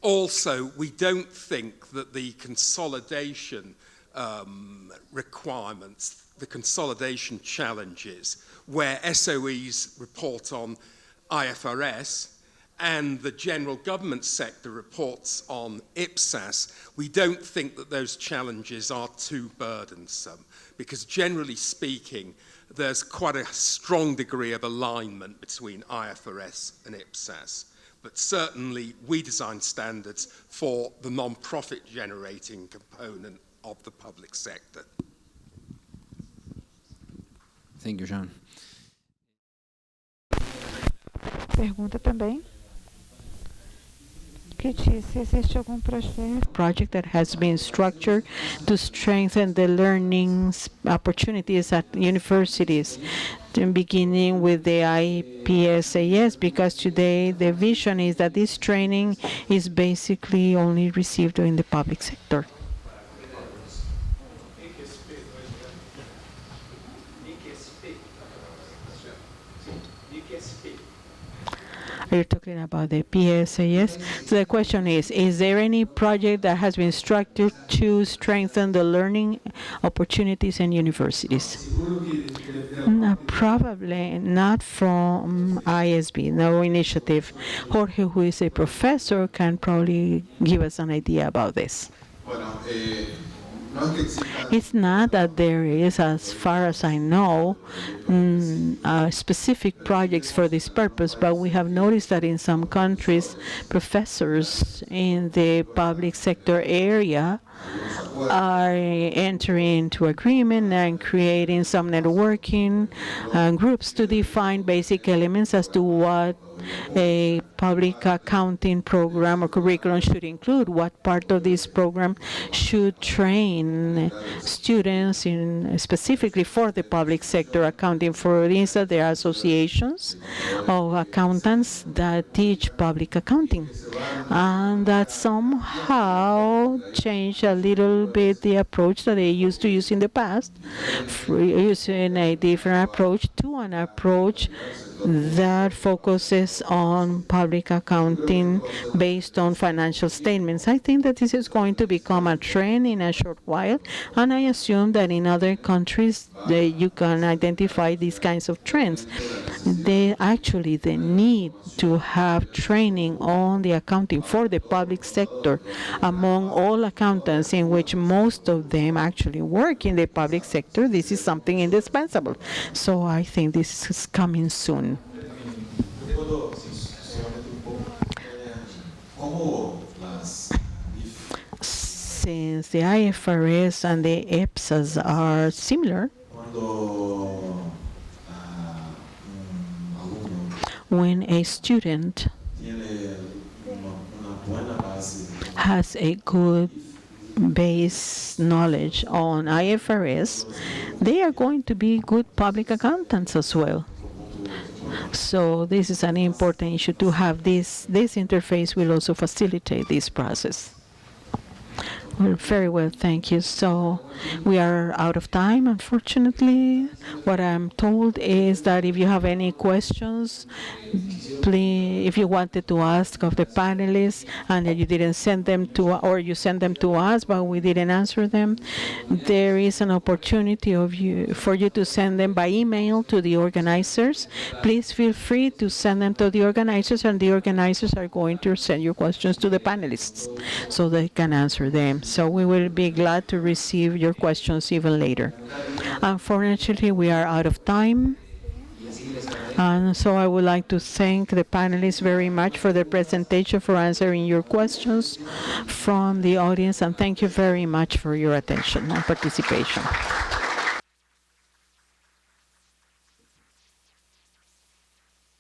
[SPEAKER 3] Also, we don't think that the consolidation requirements, the consolidation challenges, where SOEs report on IFRS and the general government sector reports on IPSAS, we don't think that those challenges are too burdensome, because generally speaking, there's quite a strong degree of alignment between IFRS and IPSAS. But certainly, we design standards for the non-profit generating component of the public sector.
[SPEAKER 4] Thank you, John.
[SPEAKER 1] Pergunta também. Que se existe algum projeto
[SPEAKER 2] Project that has been structured to strengthen the learning opportunities at universities, beginning with the IPSAS, because today the vision is that this training is basically only received in the public sector. Are you talking about the PSAS? So the question is there any project that has been structured to strengthen the learning opportunities in universities? No, probably not from ISB, no initiative. Jorge, who is a professor, can probably give us an idea about this. It's not that there is, as far as I know, specific projects for this purpose, but we have noticed that in some countries, professors in the public sector area are entering into agreement and creating some networking groups to define basic elements as to what a public accounting program or curriculum should include, what part of this program should train students in specifically for the public sector accounting. For instance, there are associations of accountants that teach public accounting, and that somehow changed a little bit the approach that they used to use in the past, using a different approach to an approach that focuses on public accounting based on financial statements. I think that this is going to become a trend in a short while, and I assume that in other countries you can identify these kinds of trends. The need to have training on the accounting for the public sector among all accountants, in which most of them actually work in the public sector, this is something indispensable. So I think this is coming soon. Since the IFRS and the IPSAS are similar, when a student has a good base knowledge on IFRS, they are going to be good public accountants as well. So this is an important issue to have. This interface will also facilitate this process. Well, very well, thank you. So we are out of time, unfortunately. What I'm told is that if you have any questions, please, if you wanted to ask of the panelists and that you didn't send them to, or you sent them to us, but we didn't answer them, there is an opportunity for you to send them by email to the organizers. Please feel free to send them to the organizers, and the organizers are going to send your questions to the panelists so they can answer them. So we will be glad to receive your questions even later. Unfortunately, we are out of time. And so I would like to thank the panelists very much for their presentation, for answering your questions from the audience, and thank you very much for your attention and participation.